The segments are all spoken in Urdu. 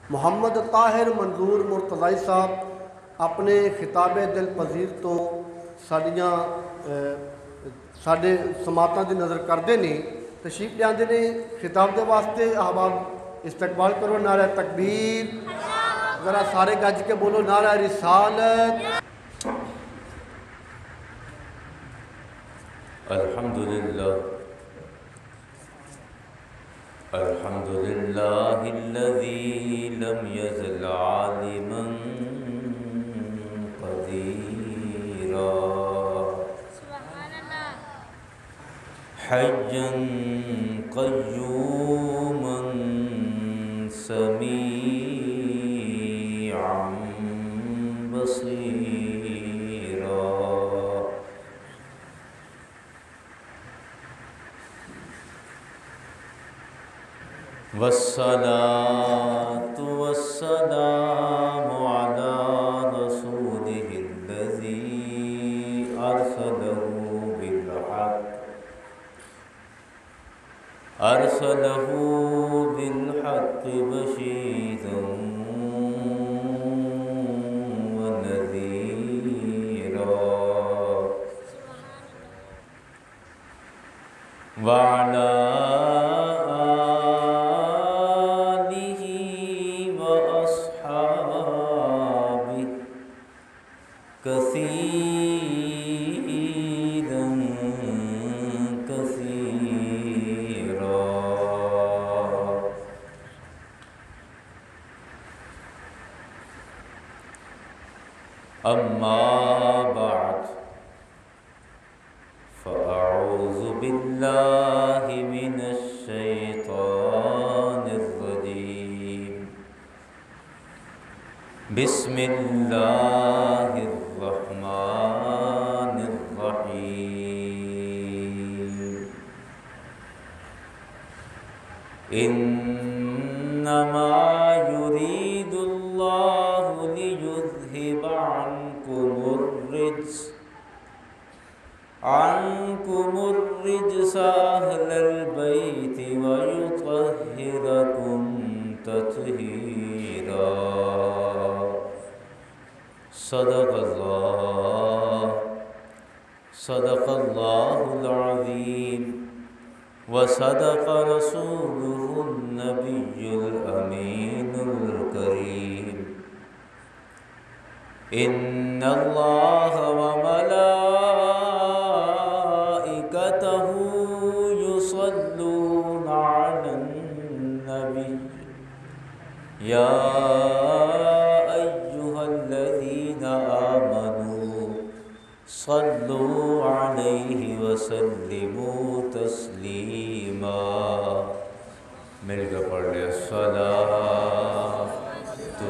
محمد طاہر منظور مرتضائی صاحب اپنے خطاب دل پذیر تو ساڈے سماعتاں دی نظر کرتے نہیں، تشریف لے آندے نے خطاب دے واسطے۔ احباب استقبال کرو، نعرہ تکبیر، ذرا سارے گج کے بولو نعرہ رسالت۔ الحمدللہ الذی لم یزل عالما قدیرا حیا قیوما سمیعا بصیرا والصلاة والسلام على رسوله الذي أرسله بالحق بشيرا ونذيرا وعلى أما بعد فأعوذ بالله من الشيطان الرجيم بسم الله الرحمن الرحيم إنما يريد الله ليذهب عنكم الرجس أهل البيت ويطهركم تطهيرا صدق الله العظيم وصدق رسوله النبي الأمين الكريم إن الله وملائكته يصلون على النبي يا أيها الذين آمنوا صلوا عليه وسلموا تسليما مل کے پڑھ لیں الصلاة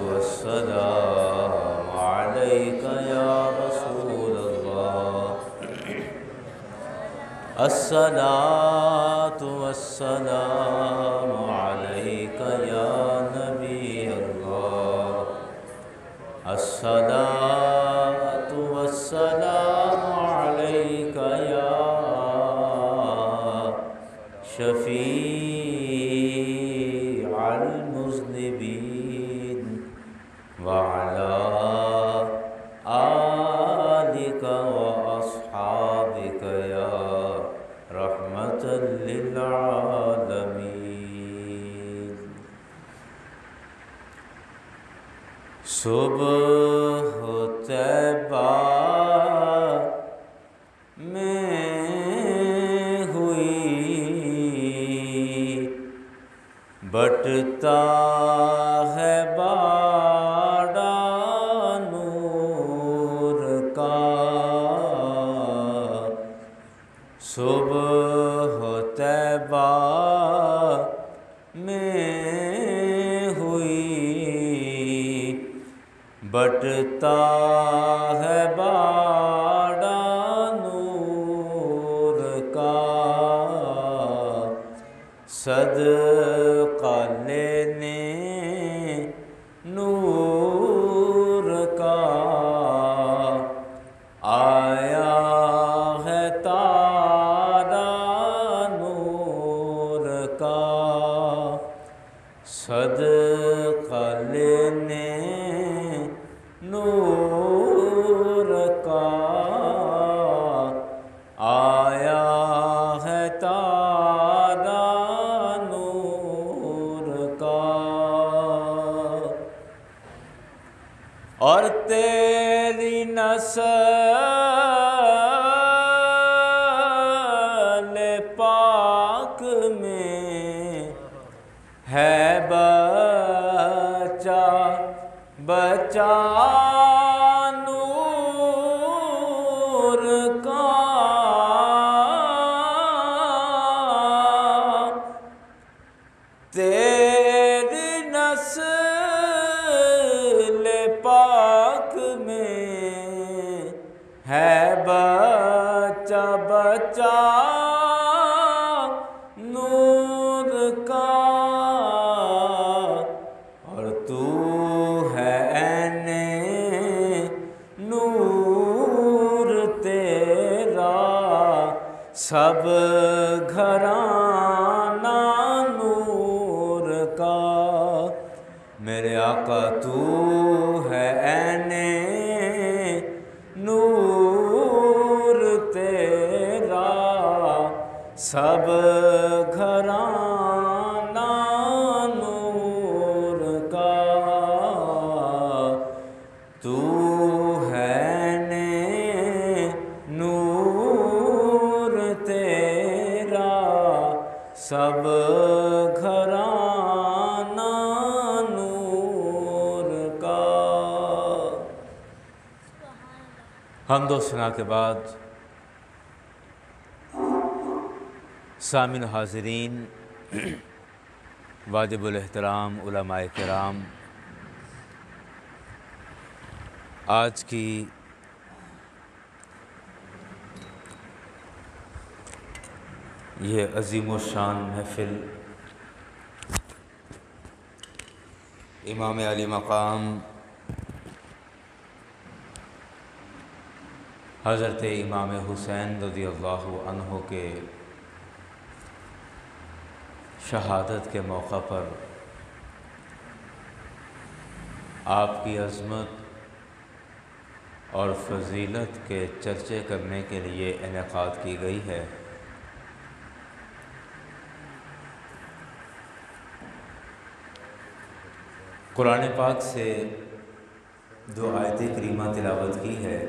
والسلام عليك يا رسول الله الصلاة والسلام عليك يا نبي الله الصلاة والسلام عليك يا شفيع المذنبين وعلى آلك وأصحابك يا رحمة للعالمين صبح طیبہ میں ہوئی بٹتا ہے صبح طیبہ میں ہوئی بٹتا ہے باڑا نور کا صدقہ لینے نور کا آیا ہے صدقہ اور تیری نسل پاک میں ہے بچہ بچہ نور کا، تیری نسل پاک میں ہے بچہ بچہ نور کا، اور تو ہے عین نور تیرا سب گھرانہ نور کا، میرے آقا تو ہے عین نور تیرا سب گھرانہ نور کا، تو ہے عین نور تیرا سب گھرانہ نور کا۔ حمد و ثنا کے بعد سامعین حاضرین، واجب الاحترام علماء کرام، آج کی یہ عظیم الشان محفل امام علی مقام حضرت امام حسین رضی اللہ عنہ کے شہادت کے موقع پر آپ کی عظمت اور فضیلت کے چرچے کرنے کے لیے انعقاد کی گئی ہے۔ قرآن پاک سے 2 آیتیں کریمہ تلاوت کی ہے۔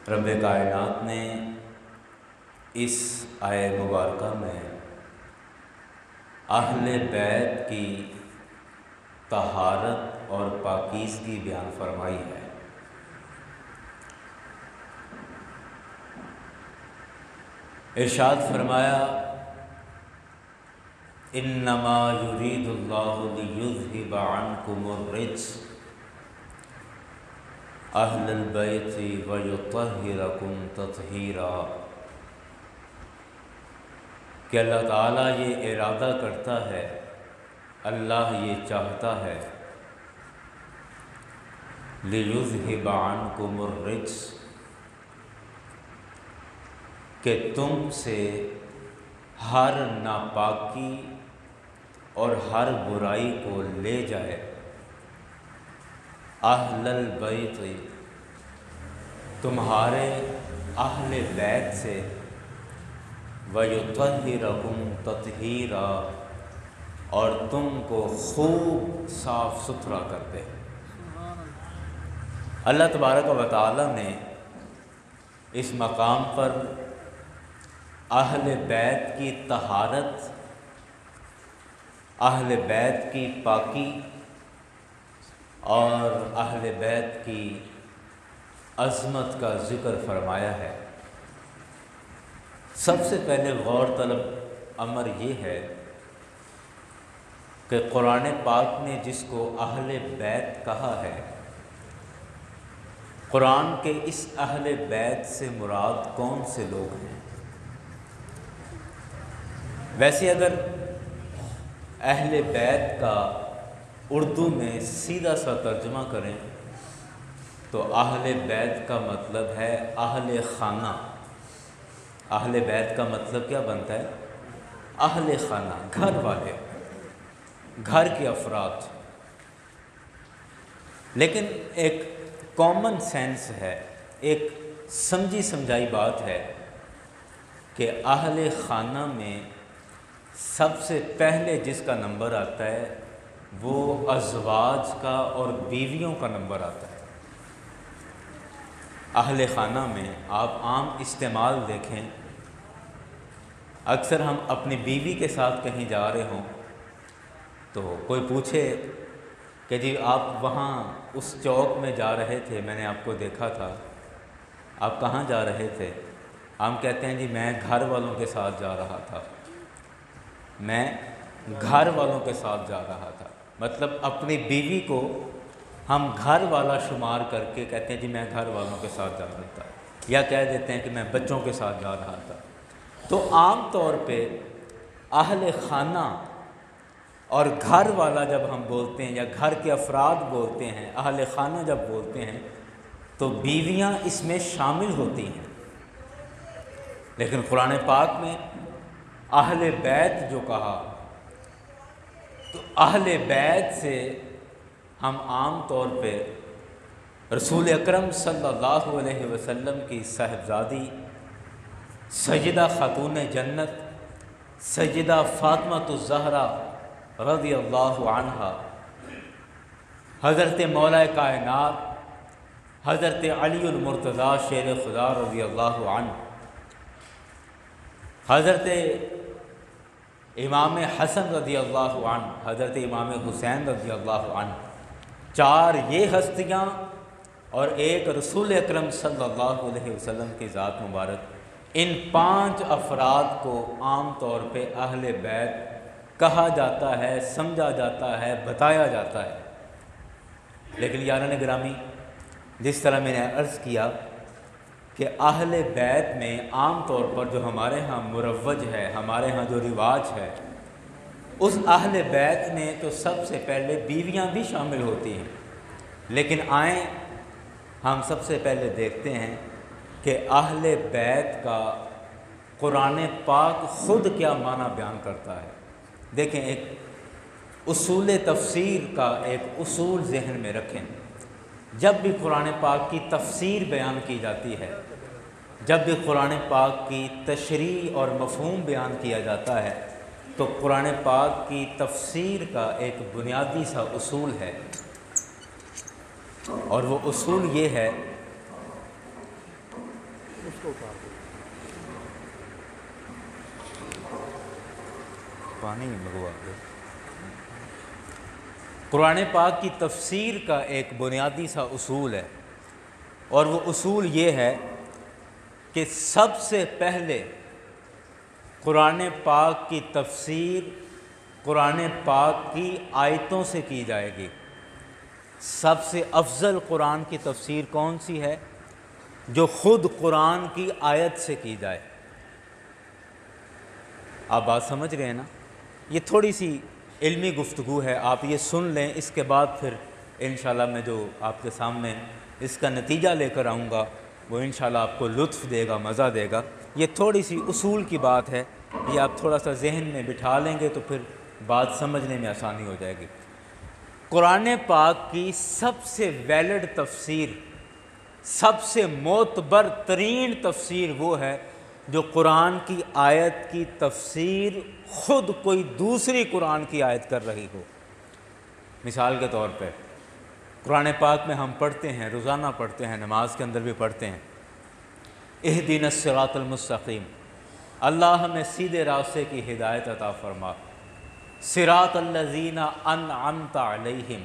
رب کائنات نے اس آیہ مبارکہ میں اہل بیت کی طہارت اور پاکیزگی بیان فرمائی ہے۔ ارشاد فرمایا انما یرید اللہ لیذہب عنکم الرجس اہل البیت ویطہرکم تطہیرا، کہ اللہ تعالیٰ یہ ارادہ کرتا ہے، اللہ یہ چاہتا ہے لیذہب عنکم الرجس، کہ تم سے ہر ناپاکی اور ہر برائی کو لے جائے، اہل البیت تمہارے اہل بیت سے، وَيُطَهِّرَكُمْ تَطْهِيرًا اور تم کو خوب صاف ستھرا کر دے۔ اللہ تبارک و تعالی نے اس مقام پر اہل بیت کی طہارت، اہل بیت کی پاکی اور اہل بیت کی عظمت کا ذکر فرمایا ہے۔ سب سے پہلے غور طلب امر یہ ہے کہ قرآن پاک نے جس کو اہل بیت کہا ہے، قرآن کے اس اہل بیت سے مراد کون سے لوگ ہیں؟ ویسے اگر اہل بیت کا اردو میں سیدھا سا ترجمہ کریں تو اہل بیت کا مطلب ہے اہل خانہ۔ اہل بیت کا مطلب کیا بنتا ہے؟ اہل خانہ، گھر والے، گھر کے افراد۔ لیکن ایک کامن سینس ہے، ایک سمجھی سمجھائی بات ہے کہ اہل خانہ میں سب سے پہلے جس کا نمبر آتا ہے وہ ازواج کا اور بیویوں کا نمبر آتا ہے۔ اہل خانہ میں آپ عام استعمال دیکھیں، اکثر ہم اپنی بیوی کے ساتھ کہیں جا رہے ہوں تو کوئی پوچھے کہ جی آپ وہاں اس چوک میں جا رہے تھے، میں نے آپ کو دیکھا تھا، آپ کہاں جا رہے تھے؟ ہم کہتے ہیں جی میں گھر والوں کے ساتھ جا رہا تھا، میں گھر والوں کے ساتھ جا رہا تھا۔ مطلب اپنی بیوی کو ہم گھر والا شمار کر کے کہتے ہیں جی میں گھر والوں کے ساتھ جا رہا تھا، یا کہہ دیتے ہیں کہ میں بچوں کے ساتھ جا رہا تھا۔ تو عام طور پہ اہل خانہ اور گھر والا جب ہم بولتے ہیں یا گھر کے افراد بولتے ہیں، اہل خانہ جب بولتے ہیں تو بیویاں اس میں شامل ہوتی ہیں، لیکن قرآن پاک میں اہل بیت جو کہا تو اہل بیت سے ہم عام طور پہ رسول اکرم صلی اللہ علیہ وسلم کی صاحبزادی سیدہ خاتون جنت سیدہ فاطمۃ الزہرا رضی اللہ عنہا، حضرت مولا کائنات حضرت علی المرتضیٰ شیر خدا رضی اللہ عنہ، حضرت امام حسن رضی اللہ عنہ، حضرت امام حسین رضی اللہ عنہ، چار یہ ہستیاں اور ایک رسول اکرم صلی اللہ علیہ وسلم کی ذات مبارک، ان پانچ افراد کو عام طور پہ اہل بیت کہا جاتا ہے، سمجھا جاتا ہے، بتایا جاتا ہے۔ لیکن یاران گرامی، جس طرح میں نے عرض کیا کہ اہل بیت میں عام طور پر جو ہمارے ہاں مروج ہے، ہمارے ہاں جو رواج ہے، اس اہل بیت میں تو سب سے پہلے بیویاں بھی شامل ہوتی ہیں۔ لیکن آئیں ہم سب سے پہلے دیکھتے ہیں کہ اہل بیت کا قرآن پاک خود کیا معنی بیان کرتا ہے۔ دیکھیں، ایک اصول تفسیر کا ایک اصول ذہن میں رکھیں، جب بھی قرآن پاک کی تفسیر بیان کی جاتی ہے، جب بھی قرآن پاک کی تشریح اور مفہوم بیان کیا جاتا ہے، تو قرآن پاک کی تفسیر کا ایک بنیادی سا اصول ہے، اور وہ اصول یہ ہے پانی بھگوا دو۔ قرآن پاک کی تفسیر کا ایک بنیادی سا اصول ہے، اور وہ اصول یہ ہے کہ سب سے پہلے قرآن پاک کی تفسیر قرآن پاک کی آیتوں سے کی جائے گی۔ سب سے افضل قرآن کی تفسیر کون سی ہے؟ جو خود قرآن کی آیت سے کی جائے۔ آپ بات سمجھ رہے ہیں نا؟ یہ تھوڑی سی علمی گفتگو ہے، آپ یہ سن لیں، اس کے بعد پھر انشاءاللہ میں جو آپ کے سامنے اس کا نتیجہ لے کر آؤں گا وہ انشاءاللہ آپ کو لطف دے گا، مزہ دے گا۔ یہ تھوڑی سی اصول کی بات ہے، یہ آپ تھوڑا سا ذہن میں بٹھا لیں گے تو پھر بات سمجھنے میں آسانی ہو جائے گی۔ قرآن پاک کی سب سے ویلڈ تفسیر، سب سے معتبر ترین تفسیر وہ ہے جو قرآن کی آیت کی تفسیر خود کوئی دوسری قرآن کی آیت کر رہی ہو۔ مثال کے طور پہ قرآن پاک میں ہم پڑھتے ہیں، روزانہ پڑھتے ہیں، نماز کے اندر بھی پڑھتے ہیں، اہدنا الصراط المستقیم، اللہ ہمیں سیدھے راستے کی ہدایت عطا فرما، صراط الذین انعمت علیہم،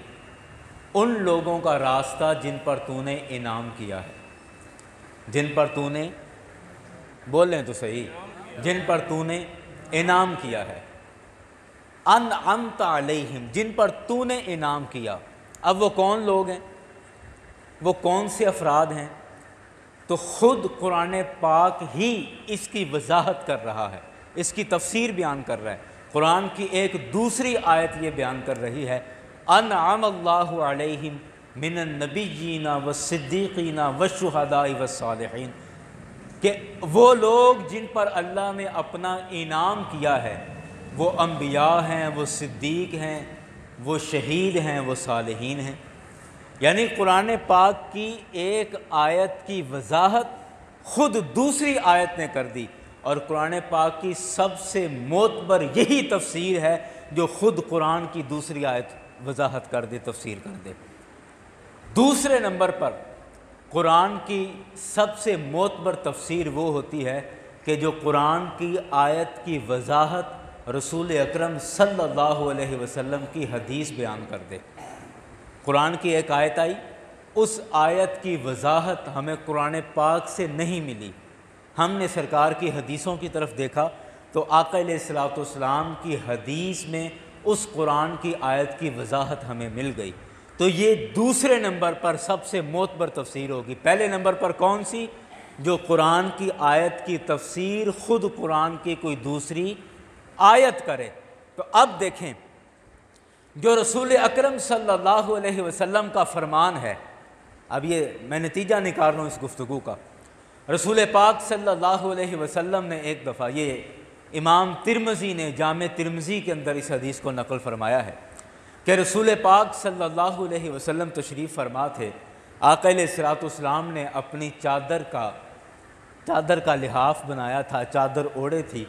ان لوگوں کا راستہ جن پر تو نے انعام کیا ہے، جن پر تو نے، بولیں تو صحیح، جن پر تو نے انعام کیا ہے، انعمت علیہم، جن پر تو نے انعام کیا۔ اب وہ کون لوگ ہیں؟ وہ کون سے افراد ہیں؟ تو خود قرآن پاک ہی اس کی وضاحت کر رہا ہے، اس کی تفسیر بیان کر رہا ہے۔ قرآن کی ایک دوسری آیت یہ بیان کر رہی ہے، انعم اللہ علیہم من النبیین والصدیقین والشہداء والصالحین، کہ وہ لوگ جن پر اللہ نے اپنا انعام کیا ہے وہ انبیاء ہیں، وہ صدیق ہیں، وہ شہید ہیں، وہ صالحین ہیں۔ یعنی قرآن پاک کی ایک آیت کی وضاحت خود دوسری آیت نے کر دی، اور قرآن پاک کی سب سے معتبر یہی تفسیر ہے جو خود قرآن کی دوسری آیت وضاحت کر دے، تفسیر کر دے۔ دوسرے نمبر پر قرآن کی سب سے معتبر تفسیر وہ ہوتی ہے کہ جو قرآن کی آیت کی وضاحت رسول اکرم صلی اللہ علیہ وسلم کی حدیث بیان کر دے۔ قرآن کی ایک آیت آئی، اس آیت کی وضاحت ہمیں قرآن پاک سے نہیں ملی، ہم نے سرکار کی حدیثوں کی طرف دیکھا تو آقا علیہ الصلوۃ والسلام کی حدیث میں اس قرآن کی آیت کی وضاحت ہمیں مل گئی۔ تو یہ دوسرے نمبر پر سب سے معتبر تفسیر ہوگی۔ پہلے نمبر پر کون سی؟ جو قرآن کی آیت کی تفسیر خود قرآن کی کوئی دوسری آیت کرے۔ تو اب دیکھیں، جو رسول اکرم صلی اللہ علیہ وسلم کا فرمان ہے، اب یہ میں نتیجہ نکال رہا ہوں اس گفتگو کا۔ رسول پاک صلی اللہ علیہ وسلم نے ایک دفعہ، یہ امام ترمذی نے جامع ترمذی کے اندر اس حدیث کو نقل فرمایا ہے کہ رسول پاک صلی اللہ علیہ وسلم تشریف فرما تھے، آقا علیہ الصلوۃ والسلام نے اپنی چادر کا لحاف بنایا تھا، چادر اوڑھے تھی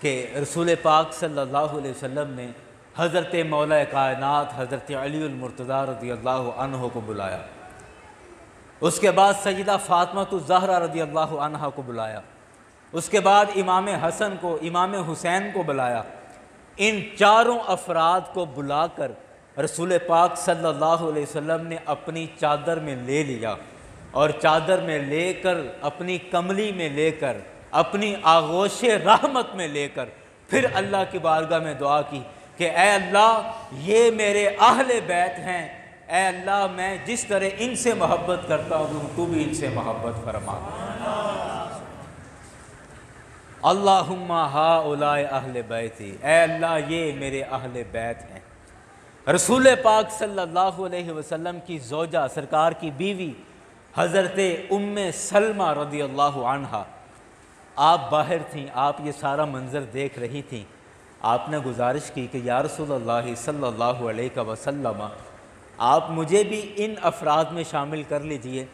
کہ رسول پاک صلی اللہ علیہ وسلم نے حضرت مولا کائنات حضرت علی المرتضیٰ رضی اللہ عنہ کو بلایا، اس کے بعد سیدہ فاطمہ الزہرا رضی اللہ عنہ کو بلایا، اس کے بعد امام حسن کو، امام حسین کو بلایا۔ ان چاروں افراد کو بلا کر رسول پاک صلی اللہ علیہ وسلم نے اپنی چادر میں لے لیا، اور چادر میں لے کر، اپنی کملی میں لے کر، اپنی آغوش رحمت میں لے کر پھر اللہ کی بارگاہ میں دعا کی کہ اے اللہ یہ میرے اہل بیت ہیں، اے اللہ میں جس طرح ان سے محبت کرتا ہوں تو بھی ان سے محبت فرما۔ اللہم ہؤلاء اہل بیتی، اے اللہ یہ میرے اہل بیت ہیں۔ رسول پاک صلی اللہ علیہ وسلم کی زوجہ، سرکار کی بیوی حضرت ام سلمہ رضی اللہ عنہا، آپ باہر تھیں، آپ یہ سارا منظر دیکھ رہی تھیں، آپ نے گزارش کی کہ یا رسول اللہ صلی اللہ علیہ وسلم آپ مجھے بھی ان افراد میں شامل کر لیجئے۔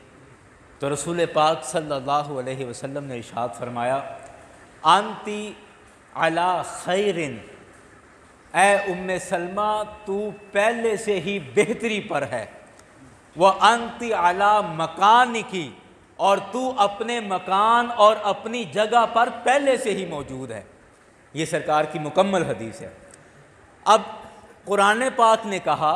تو رسول پاک صلی اللہ علیہ وسلم نے ارشاد فرمایا انتی علی خیر، اے ام سلمہ تو پہلے سے ہی بہتری پر ہے، وانتی علی مکانکی، اور تو اپنے مکان اور اپنی جگہ پر پہلے سے ہی موجود ہے۔ یہ سرکار کی مکمل حدیث ہے۔ اب قرآن پاک نے کہا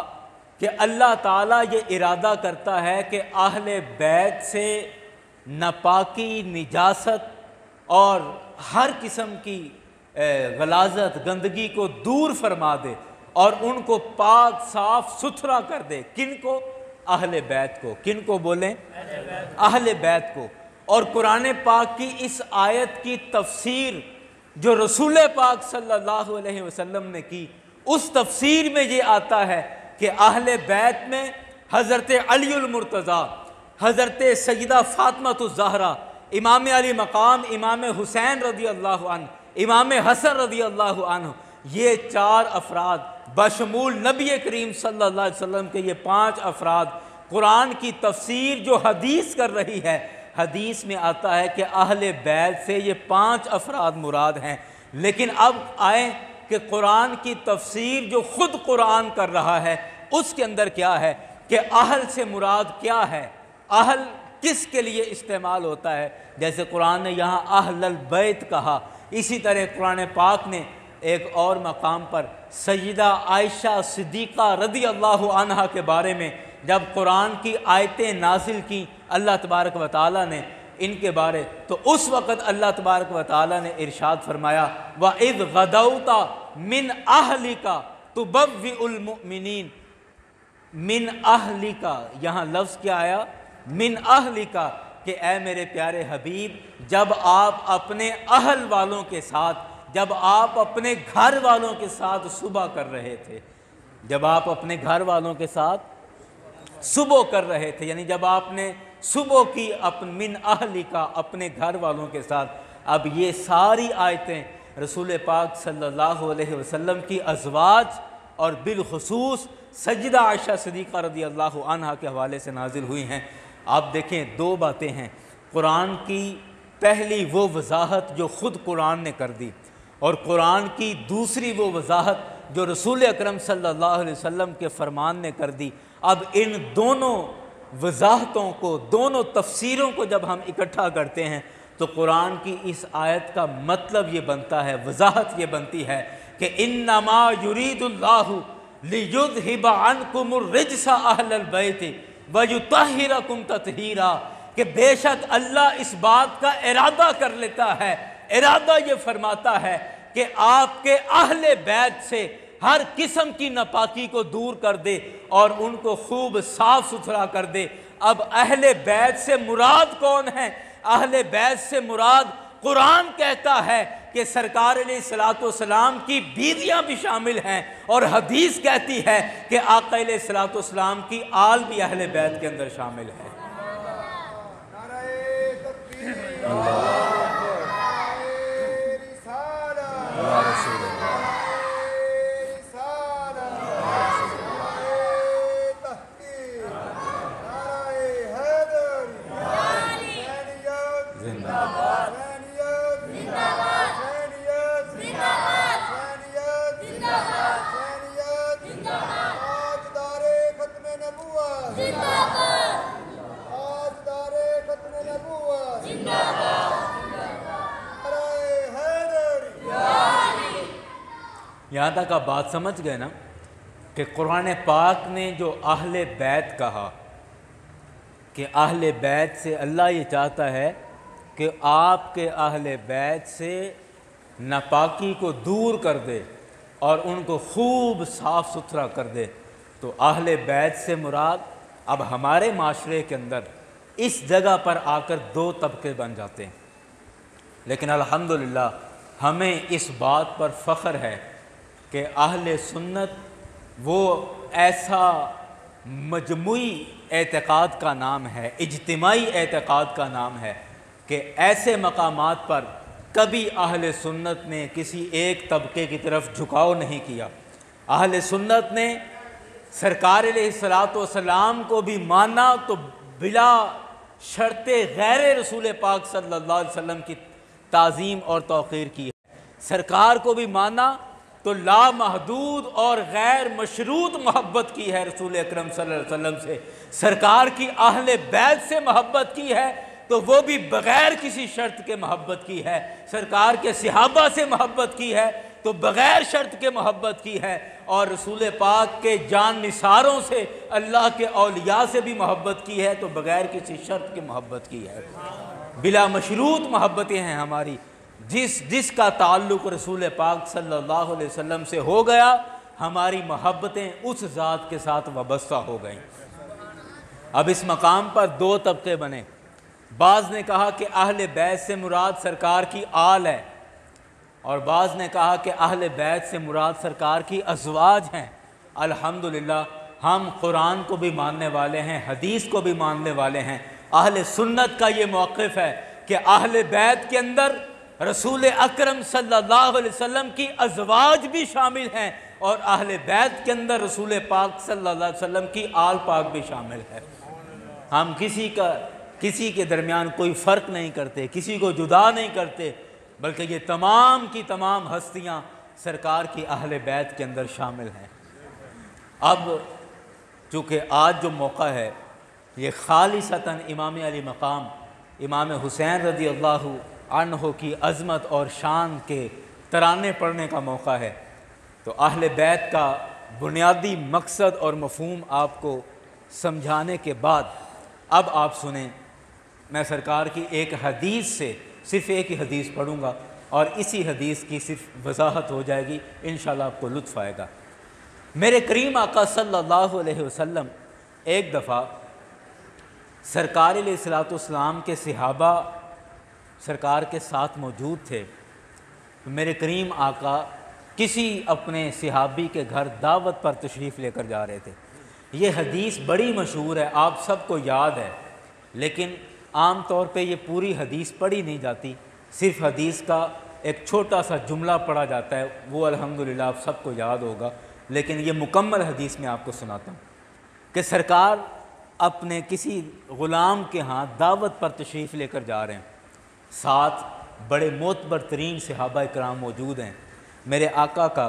کہ اللہ تعالیٰ یہ ارادہ کرتا ہے کہ اہل بیت سے ناپاکی، نجاست اور ہر قسم کی غلاظت، گندگی کو دور فرما دے اور ان کو پاک صاف ستھرا کر دے۔ کن کو؟ اہل بیت کو۔ کن کو بولیں؟ اہل بیت کو۔ اور قرآن پاک کی اس آیت کی تفسیر جو رسول پاک صلی اللہ علیہ وسلم نے کی، اس تفسیر میں یہ آتا ہے کہ اہل بیت میں حضرت علی المرتضیٰ، حضرت سیدہ فاطمہ الزہرا، امام علی مقام امام حسین رضی اللہ عنہ، امام حسن رضی اللہ عنہ، یہ چار افراد بشمول نبی کریم صلی اللہ علیہ وسلم کے یہ پانچ افراد قرآن کی تفسیر جو حدیث کر رہی ہے، حدیث میں آتا ہے کہ اہل بیت سے یہ پانچ افراد مراد ہیں۔ لیکن اب آئیں کہ قرآن کی تفسیر جو خود قرآن کر رہا ہے اس کے اندر کیا ہے کہ اہل سے مراد کیا ہے، اہل کس کے لیے استعمال ہوتا ہے۔ جیسے قرآن نے یہاں اہل البیت کہا، اسی طرح قرآن پاک نے ایک اور مقام پر سیدہ عائشہ صدیقہ رضی اللہ عنہا کے بارے میں جب قرآن کی آیتیں نازل کی اللہ تبارک و تعالیٰ نے ان کے بارے، تو اس وقت اللہ تبارک و تعالیٰ نے ارشاد فرمایا وَإِذْ غَدَوْتَ مِنْ أَهْلِكَ تُبَوِّئُ الْمُؤْمِنِينَ، من اہلِكَ، یہاں لفظ کیا آیا؟ من اہلِكَ، کہ اے میرے پیارے حبیب جب آپ اپنے اہل والوں کے ساتھ، جب آپ اپنے گھر والوں کے ساتھ صبح کر رہے تھے، جب آپ اپنے گھر والوں کے ساتھ صبح کر رہے تھے، یعنی جب آپ نے صبح کی من اہلِكَ اپنے گھر والوں کے ساتھ۔ اب یہ ساری آیتیں رسول پاک صلی اللہ علیہ وسلم کی ازواج اور بالخصوص سیدہ عائشہ صدیقہ رضی اللہ عنہا کے حوالے سے نازل ہوئی ہیں۔ آپ دیکھیں دو باتیں ہیں، قرآن کی پہلی وہ وضاحت جو خود قرآن نے کر دی، اور قرآن کی دوسری وہ وضاحت جو رسول اکرم صلی اللہ علیہ وسلم کے فرمان نے کر دی۔ اب ان دونوں وضاحتوں کو، دونوں تفسیروں کو جب ہم اکٹھا کرتے ہیں تو قرآن کی اس آیت کا مطلب یہ بنتا ہے، وضاحت یہ بنتی ہے کہ انما یرید اللہ لیذھب عنکم الرجس اہل البیت ویطہرکم تطہیرا، کہ بے شک اللہ اس بات کا ارادہ کر لیتا ہے، ارادہ یہ فرماتا ہے کہ آپ کے اہل بیت سے ہر قسم کی ناپاکی کو دور کر دے اور ان کو خوب صاف ستھرا کر دے۔ اب اہل بیت سے مراد کون ہے؟ اہل بیت سے مراد قرآن کہتا ہے کہ سرکار علیہ الصلوۃ والسلام کی بیویاں بھی شامل ہیں، اور حدیث کہتی ہے کہ آقا علیہ الصلوۃ والسلام کی آل بھی اہل بیت کے اندر شامل ہے۔ یہاں تک آپ بات سمجھ گئے نا کہ قرآن پاک نے جو اہل بیت کہا کہ اہل بیت سے اللہ یہ چاہتا ہے کہ آپ کے اہل بیت سے ناپاکی کو دور کر دے اور ان کو خوب صاف ستھرا کر دے، تو اہل بیت سے مراد اب ہمارے معاشرے کے اندر اس جگہ پر آ کر دو طبقے بن جاتے ہیں، لیکن الحمدللہ ہمیں اس بات پر فخر ہے کہ اہل سنت وہ ایسا مجموعی اعتقاد کا نام ہے، اجتماعی اعتقاد کا نام ہے کہ ایسے مقامات پر کبھی اہل سنت نے کسی ایک طبقے کی طرف جھکاؤ نہیں کیا۔ اہل سنت نے سرکار علیہ الصلوۃ والسلام کو بھی مانا تو بلا شرط غیر رسول پاک صلی اللہ علیہ وسلم کی تعظیم اور توقیر کی ہے، سرکار کو بھی مانا تو لامحدود اور غیر مشروط محبت کی ہے رسول اکرم صلی اللہ علیہ وسلم سے، سرکار کی اہل بیت سے محبت کی ہے تو وہ بھی بغیر کسی شرط کے محبت کی ہے، سرکار کے صحابہ سے محبت کی ہے تو بغیر شرط کے محبت کی ہے، اور رسول پاک کے جان نثاروں سے، اللہ کے اولیاء سے بھی محبت کی ہے تو بغیر کسی شرط کے محبت کی ہے۔ بلا مشروط محبتیں ہیں ہماری، جس کا تعلق رسول پاک صلی اللہ علیہ وسلم سے ہو گیا، ہماری محبتیں اس ذات کے ساتھ وابستہ ہو گئیں۔ اب اس مقام پر دو طبقے بنے، بعض نے کہا کہ اہل بیت سے مراد سرکار کی آل ہے، اور بعض نے کہا کہ اہل بیت سے مراد سرکار کی ازواج ہیں۔ الحمدللہ ہم قرآن کو بھی ماننے والے ہیں، حدیث کو بھی ماننے والے ہیں۔ اہل سنت کا یہ موقف ہے کہ اہل بیت کے اندر رسول اکرم صلی اللہ علیہ وسلم کی ازواج بھی شامل ہیں، اور اہل بیت کے اندر رسول پاک صلی اللہ علیہ وسلم کی آل پاک بھی شامل ہے۔ ہم کسی کے درمیان کوئی فرق نہیں کرتے، کسی کو جدا نہیں کرتے، بلکہ یہ تمام کی تمام ہستیاں سرکار کی اہل بیت کے اندر شامل ہیں۔ اب چونکہ آج جو موقع ہے یہ خالصتاً امام علی مقام امام حسین رضی اللہ عنہ کی عظمت اور شان کے ترانے پڑھنے کا موقع ہے، تو اہل بیت کا بنیادی مقصد اور مفہوم آپ کو سمجھانے کے بعد اب آپ سنیں، میں سرکار کی ایک حدیث سے صرف ایک ہی حدیث پڑھوں گا اور اسی حدیث کی صرف وضاحت ہو جائے گی، انشاءاللہ آپ کو لطف آئے گا۔ میرے کریم آقا صلی اللہ علیہ وسلم ایک دفعہ سرکار علیہ الصلوۃ والسلام کے صحابہ سرکار کے ساتھ موجود تھے، میرے کریم آقا کسی اپنے صحابی کے گھر دعوت پر تشریف لے کر جا رہے تھے۔ یہ حدیث بڑی مشہور ہے، آپ سب کو یاد ہے، لیکن عام طور پہ یہ پوری حدیث پڑھی نہیں جاتی، صرف حدیث کا ایک چھوٹا سا جملہ پڑھا جاتا ہے، وہ الحمدللہ آپ سب کو یاد ہوگا، لیکن یہ مکمل حدیث میں آپ کو سناتا ہوں کہ سرکار اپنے کسی غلام کے ہاں دعوت پر تشریف لے کر جا رہے ہیں، ساتھ بڑے معتبر ترین صحابہ کرام موجود ہیں۔ میرے آقا کا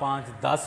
5, 10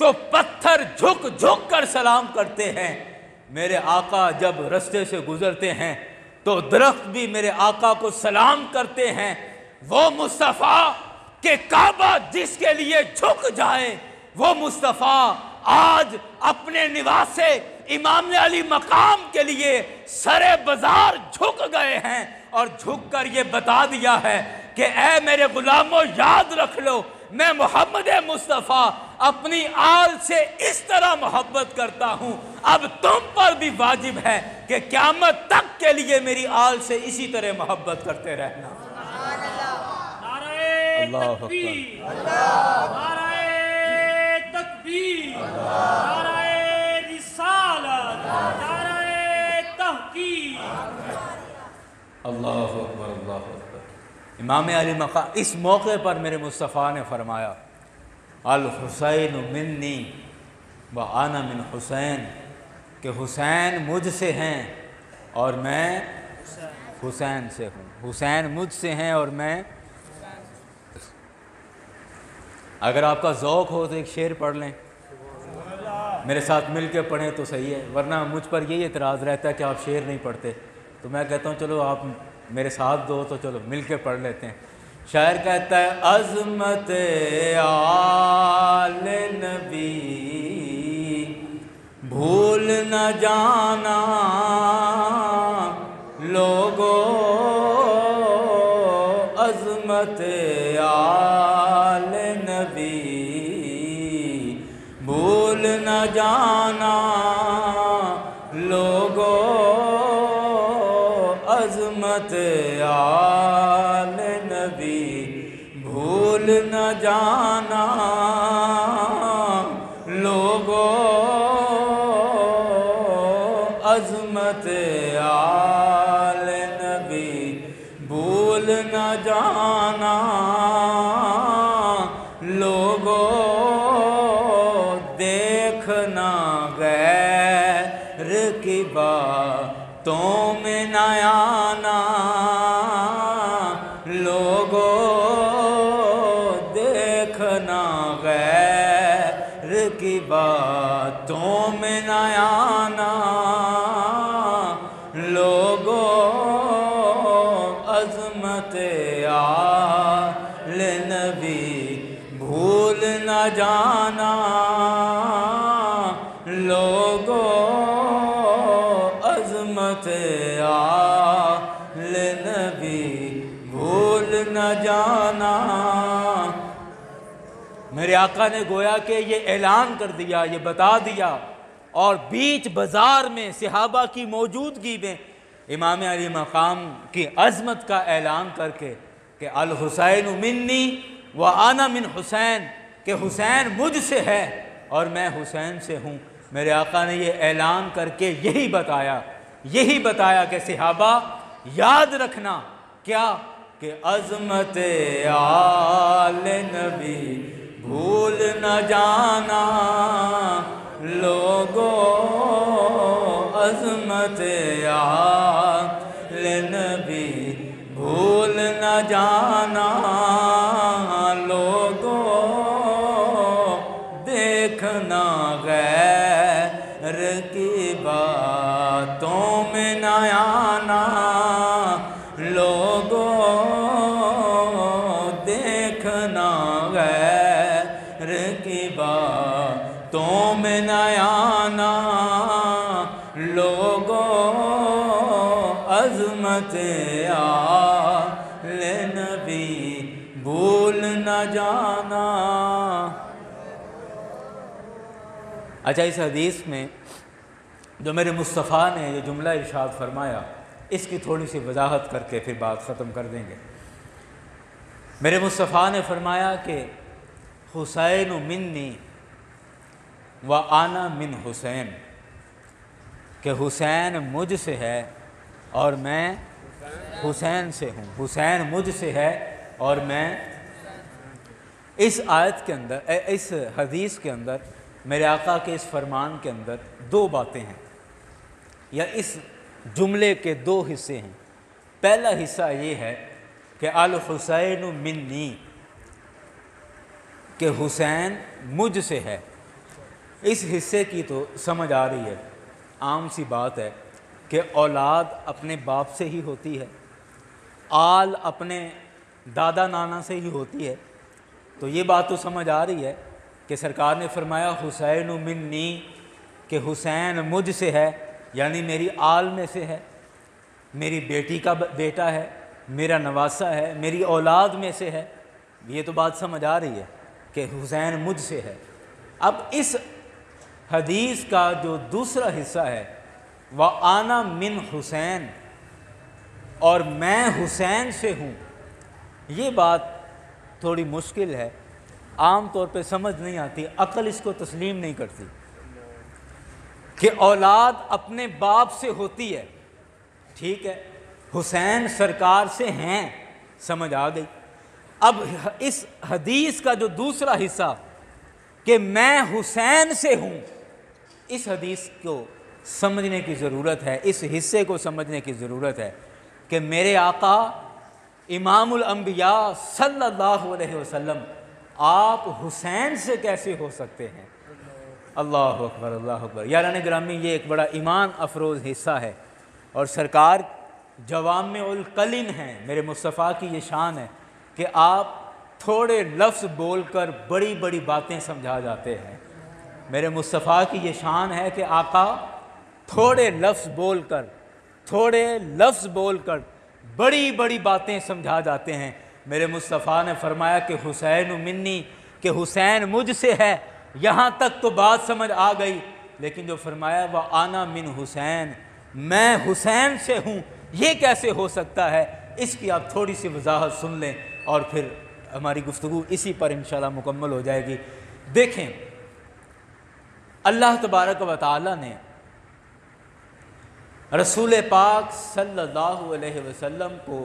تو پتھر جھک جھک کر سلام کرتے ہیں، میرے آقا جب رستے سے گزرتے ہیں تو درخت بھی میرے آقا کو سلام کرتے ہیں۔ وہ مصطفیٰ کہ کعبہ جس کے لیے جھک جائے، وہ مصطفیٰ آج اپنے نواس امام علی مقام کے لیے سرے بازار جھک گئے ہیں، اور جھک کر یہ بتا دیا ہے کہ اے میرے غلاموں یاد رکھ لو، میں محمد مصطفیٰ اپنی آل سے اس طرح محبت کرتا ہوں، اب تم پر بھی واجب ہے کہ قیامت تک کے لیے میری آل سے اسی طرح محبت کرتے رہنا۔ اللہ تکبیر، نعرہ تکبیر، نعرہ رسالت، نعرہ تحقیق۔ اللہ اکبر، اللہ اکبر۔ امام علی مقام اس موقع پر میرے مصطفیٰ نے فرمایا الحسین منی وانا من حسین، کہ حسین مجھ سے ہیں اور میں حسین سے ہوں، حسین مجھ سے ہیں اور میں۔ اگر آپ کا ذوق ہو تو ایک شعر پڑھ لیں، میرے ساتھ مل کے پڑھیں تو صحیح ہے، ورنہ مجھ پر یہی اعتراض رہتا ہے کہ آپ شعر نہیں پڑھتے، تو میں کہتا ہوں چلو آپ میرے ساتھ دو تو چلو مل کے پڑھ لیتے ہیں۔ شاعر کہتا ہے عظمت آل نبی بھول نہ جانا لوگو، عظمت آل نبی بھول نہ جانا لوگو، عظمت آل نبی بھول نہ جانا لوگو، عظمت آل نبی بھول نہ جانا لوگو، دیکھنا غیر کی باتوں میں نہ آنا لوگو، دیکھنا غیر کی باتوں میں نہ آنا لوگو، عظمت آل نبی بھول نہ جانا لوگو، عظمت آل نبی بھول نہ جانا۔ میرے آقا نے گویا کہ یہ اعلان کر دیا، یہ بتا دیا، اور بیچ بازار میں صحابہ کی موجودگی میں امام علی مقام کی عظمت کا اعلان کر کے کہ الحسین منی وانا من حسین، کہ حسین مجھ سے ہے اور میں حسین سے ہوں۔ میرے آقا نے یہ اعلان کر کے یہی بتایا کہ صحابہ یاد رکھنا کیا، کہ عظمت آل نبی بھول نہ جانا لوگو، عظمت آل نبی بھول نہ جانا لوگو، دیکھنا غیر کی باتوں میں نہ آنا لوگو، دیکھنا غیر کی باتوں میں نہ آنا لوگو، عظمت آل نبی بھول نہ جانا۔ اچھا، اس حدیث میں جو میرے مصطفیٰ نے یہ جملہ ارشاد فرمایا، اس کی تھوڑی سی وضاحت کر کے پھر بات ختم کر دیں گے۔ میرے مصطفیٰ نے فرمایا کہ حسین منی وانا من حسین، کہ حسین مجھ سے ہے اور میں حسین سے ہوں، حسین مجھ سے ہے اور میں۔ اس آیت کے اندر، اس حدیث کے اندر، میرے آقا کے اس فرمان کے اندر دو باتیں ہیں، یا اس جملے کے دو حصے ہیں۔ پہلا حصہ یہ ہے کہ الحسین منی، کہ حسین مجھ سے ہے، اس حصے کی تو سمجھ آ رہی ہے، عام سی بات ہے کہ اولاد اپنے باپ سے ہی ہوتی ہے، آل اپنے دادا نانا سے ہی ہوتی ہے، تو یہ بات تو سمجھ آ رہی ہے کہ سرکار نے فرمایا حسین منی، کہ حسین مجھ سے ہے، یعنی میری آل میں سے ہے، میری بیٹی کا بیٹا ہے، میرا نواسہ ہے، میری اولاد میں سے ہے، یہ تو بات سمجھ آ رہی ہے کہ حسین مجھ سے ہے۔ اب اس حدیث کا جو دوسرا حصہ ہے وَأَنَا مِنْ حسین، اور میں حسین سے ہوں، یہ بات تھوڑی مشکل ہے، عام طور پہ سمجھ نہیں آتی، عقل اس کو تسلیم نہیں کرتی کہ اولاد اپنے باپ سے ہوتی ہے۔ ٹھیک ہے، حسین سرکار سے ہیں، سمجھ آ گئی۔ اب اس حدیث کا جو دوسرا حصہ کہ میں حسین سے ہوں، اس حدیث کو سمجھنے کی ضرورت ہے، اس حصے کو سمجھنے کی ضرورت ہے کہ میرے آقا امام الانبیاء صلی اللہ علیہ وسلم آپ حسین سے کیسے ہو سکتے ہیں؟ اللہ اکبر، اللہ اکبر۔ یاران گرامی، یہ ایک بڑا ایمان افروز حصہ ہے، اور سرکار جوامع الکلم ہیں، میرے مصطفیٰ کی یہ شان ہے کہ آپ تھوڑے لفظ بول کر بڑی بڑی باتیں سمجھا جاتے ہیں۔ میرے مصطفیٰ کی یہ شان ہے کہ آقا تھوڑے لفظ بول کر بڑی بڑی باتیں سمجھا جاتے ہیں۔ میرے مصطفیٰ نے فرمایا کہ حسین منی، کہ حسین مجھ سے ہے، یہاں تک تو بات سمجھ آ گئی، لیکن جو فرمایا وَأَنَا مِنْ حسین، میں حسین سے ہوں، یہ کیسے ہو سکتا ہے؟ اس کی آپ تھوڑی سی وضاحت سن لیں اور پھر ہماری گفتگو اسی پر انشاءاللہ مکمل ہو جائے گی۔ دیکھیں، اللہ تبارک و تعالی نے رسول پاک صلی اللہ علیہ وسلم کو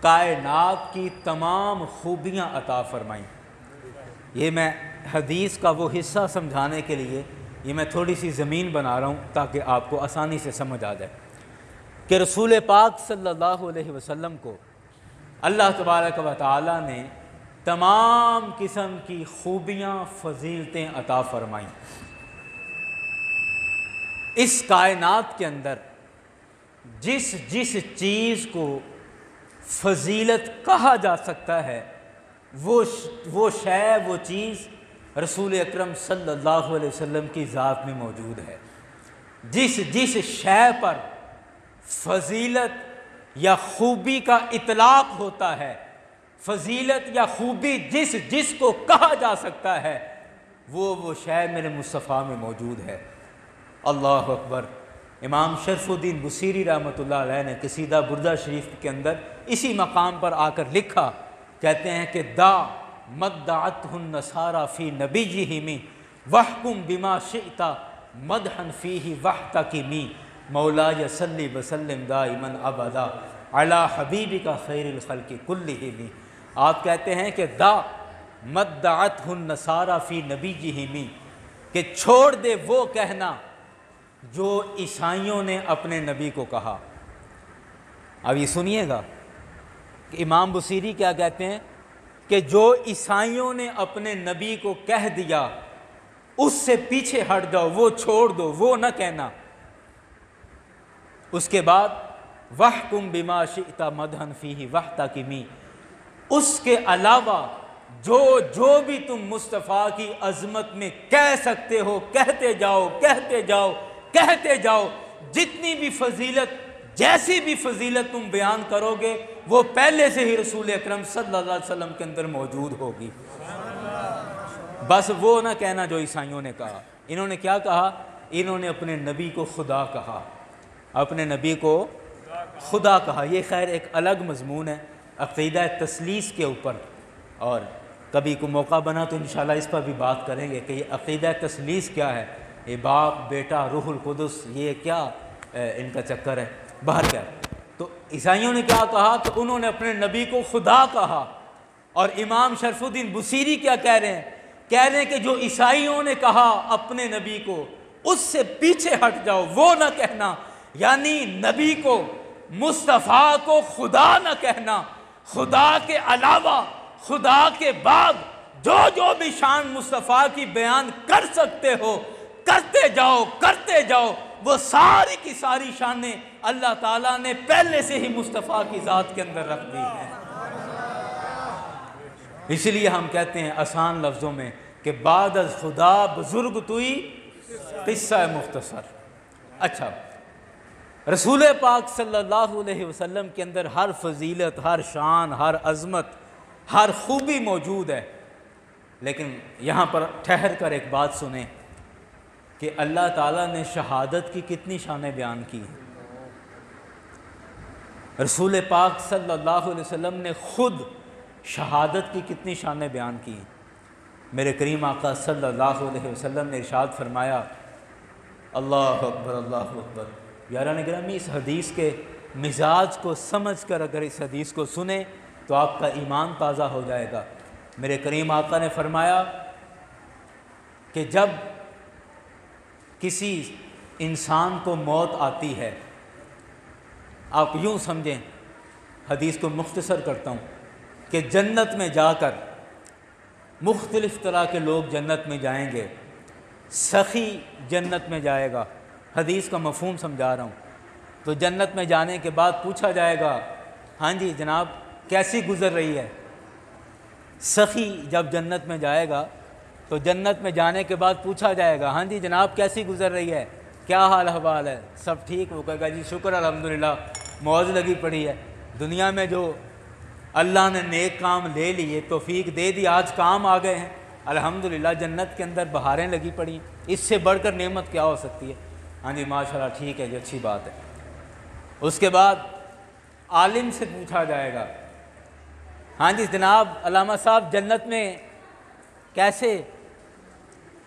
کائنات کی تمام خوبیاں عطا فرمائیں۔ یہ میں حدیث کا وہ حصہ سمجھانے کے لیے یہ میں تھوڑی سی زمین بنا رہا ہوں تاکہ آپ کو آسانی سے سمجھ آ جائے کہ رسول پاک صلی اللہ علیہ وسلم کو اللہ تبارک و تعالی نے تمام قسم کی خوبیاں، فضیلتیں عطا فرمائیں۔ اس کائنات کے اندر جس چیز کو فضیلت کہا جا سکتا ہے وہ شے، وہ چیز رسول اکرم صلی اللہ علیہ وسلم کی ذات میں موجود ہے۔ جس شے پر فضیلت یا خوبی کا اطلاق ہوتا ہے، فضیلت یا خوبی جس کو کہا جا سکتا ہے، وہ شے میرے مصطفیٰ میں موجود ہے۔ اللہ اکبر۔ امام شرف الدین بصیری رحمۃ اللہ علیہ نے قصیدہ بردہ شریف کے اندر اسی مقام پر آ کر لکھا، کہتے ہیں کہ دا مدعتہ النصارى فی نبیہم واحکم بما شئت مدحا فیہ واحتکمی مولاي صلی وسلم دائما ابدا علی حبیبک خیر الخلق کلہم۔ آپ کہتے ہیں کہ دا مدعتہ النصارى فی نبیہم، کہ چھوڑ دے وہ کہنا جو عیسائیوں نے اپنے نبی کو کہا۔ اب یہ سنیے گا کہ امام بصیری کیا کہتے ہیں کہ جو عیسائیوں نے اپنے نبی کو کہہ دیا اس سے پیچھے ہٹ جاؤ، وہ چھوڑ دو، وہ نہ کہنا۔ اس کے بعد وَحْكُمْ بِمَا شِئْتَ مَدْحًا فِيهِ وَاحْتَكِمِ، اس کے علاوہ جو بھی تم مصطفیٰ کی عظمت میں کہہ سکتے ہو کہتے جاؤ، کہتے جاؤ، کہتے جاؤ۔ جتنی بھی فضیلت، جیسی بھی فضیلت تم بیان کرو گے وہ پہلے سے ہی رسول اکرم صلی اللہ علیہ وسلم کے اندر موجود ہوگی۔ بس وہ نہ کہنا جو عیسائیوں نے کہا۔ انہوں نے کیا کہا؟ انہوں نے اپنے نبی کو خدا کہا، اپنے نبی کو خدا کہا۔ یہ خیر ایک الگ مضمون ہے عقیدہ تثلیث کے اوپر، اور کبھی کو موقع بنا تو انشاءاللہ اس پر بھی بات کریں گے کہ یہ عقیدہ تثلیث کیا ہے، یہ باپ، بیٹا، روح القدس، یہ کیا ان کا چکر ہے۔ باہر کیا، تو عیسائیوں نے کیا کہا کہ انہوں نے اپنے نبی کو خدا کہا، اور امام شرف الدین بصیری کیا کہہ رہے ہیں؟ کہہ رہے ہیں کہ جو عیسائیوں نے کہا اپنے نبی کو اس سے پیچھے ہٹ جاؤ، وہ نہ کہنا، یعنی نبی کو، مصطفیٰ کو خدا نہ کہنا۔ خدا کے علاوہ، خدا کے بعد جو بھی شان مصطفیٰ کی بیان کر سکتے ہو کرتے جاؤ، وہ ساری کی ساری شانیں اللہ تعالیٰ نے پہلے سے ہی مصطفیٰ کی ذات کے اندر رکھ دی ہیں۔ اس لیے ہم کہتے ہیں آسان لفظوں میں کہ بعد از خدا بزرگ توئی قصہ مختصر۔ اچھا، رسول پاک صلی اللہ علیہ وسلم کے اندر ہر فضیلت، ہر شان، ہر عظمت، ہر خوبی موجود ہے، لیکن یہاں پر ٹھہر کر ایک بات سنیں کہ اللہ تعالیٰ نے شہادت کی کتنی شانیں بیان کی ہیں۔ رسول پاک صلی اللہ علیہ وسلم نے خود شہادت کی کتنی شانیں بیان کی ہیں۔ میرے کریم آقا صلی اللہ علیہ وسلم نے ارشاد فرمایا، اللہ اکبر اللہ اکبر۔ یاران گرامی، اس حدیث کے مزاج کو سمجھ کر اگر اس حدیث کو سنیں تو آپ کا ایمان تازہ ہو جائے گا۔ میرے کریم آقا نے فرمایا کہ جب کسی انسان کو موت آتی ہے، آپ یوں سمجھیں، حدیث کو مختصر کرتا ہوں، کہ جنت میں جا کر مختلف طرح کے لوگ جنت میں جائیں گے۔ سخی جنت میں جائے گا، حدیث کا مفہوم سمجھا رہا ہوں۔ تو جنت میں جانے کے بعد پوچھا جائے گا، ہاں جی جناب کیسی گزر رہی ہے؟ سخی جب جنت میں جائے گا تو جنت میں جانے کے بعد پوچھا جائے گا، ہاں جی جناب کیسی گزر رہی ہے، کیا حال احوال ہے، سب ٹھیک؟ وہ کہے گا جی شکر الحمدللہ، موج لگی پڑی ہے، دنیا میں جو اللہ نے نیک کام لے لیے، توفیق دے دی، آج کام آ گئے ہیں، الحمدللہ جنت کے اندر بہاریں لگی پڑی ہیں، اس سے بڑھ کر نعمت کیا ہو سکتی ہے؟ ہاں جی ماشاءاللہ ٹھیک ہے جی، اچھی بات ہے۔ اس کے بعد عالم سے پوچھا جائے گا، ہاں جی جناب علامہ صاحب جنت میں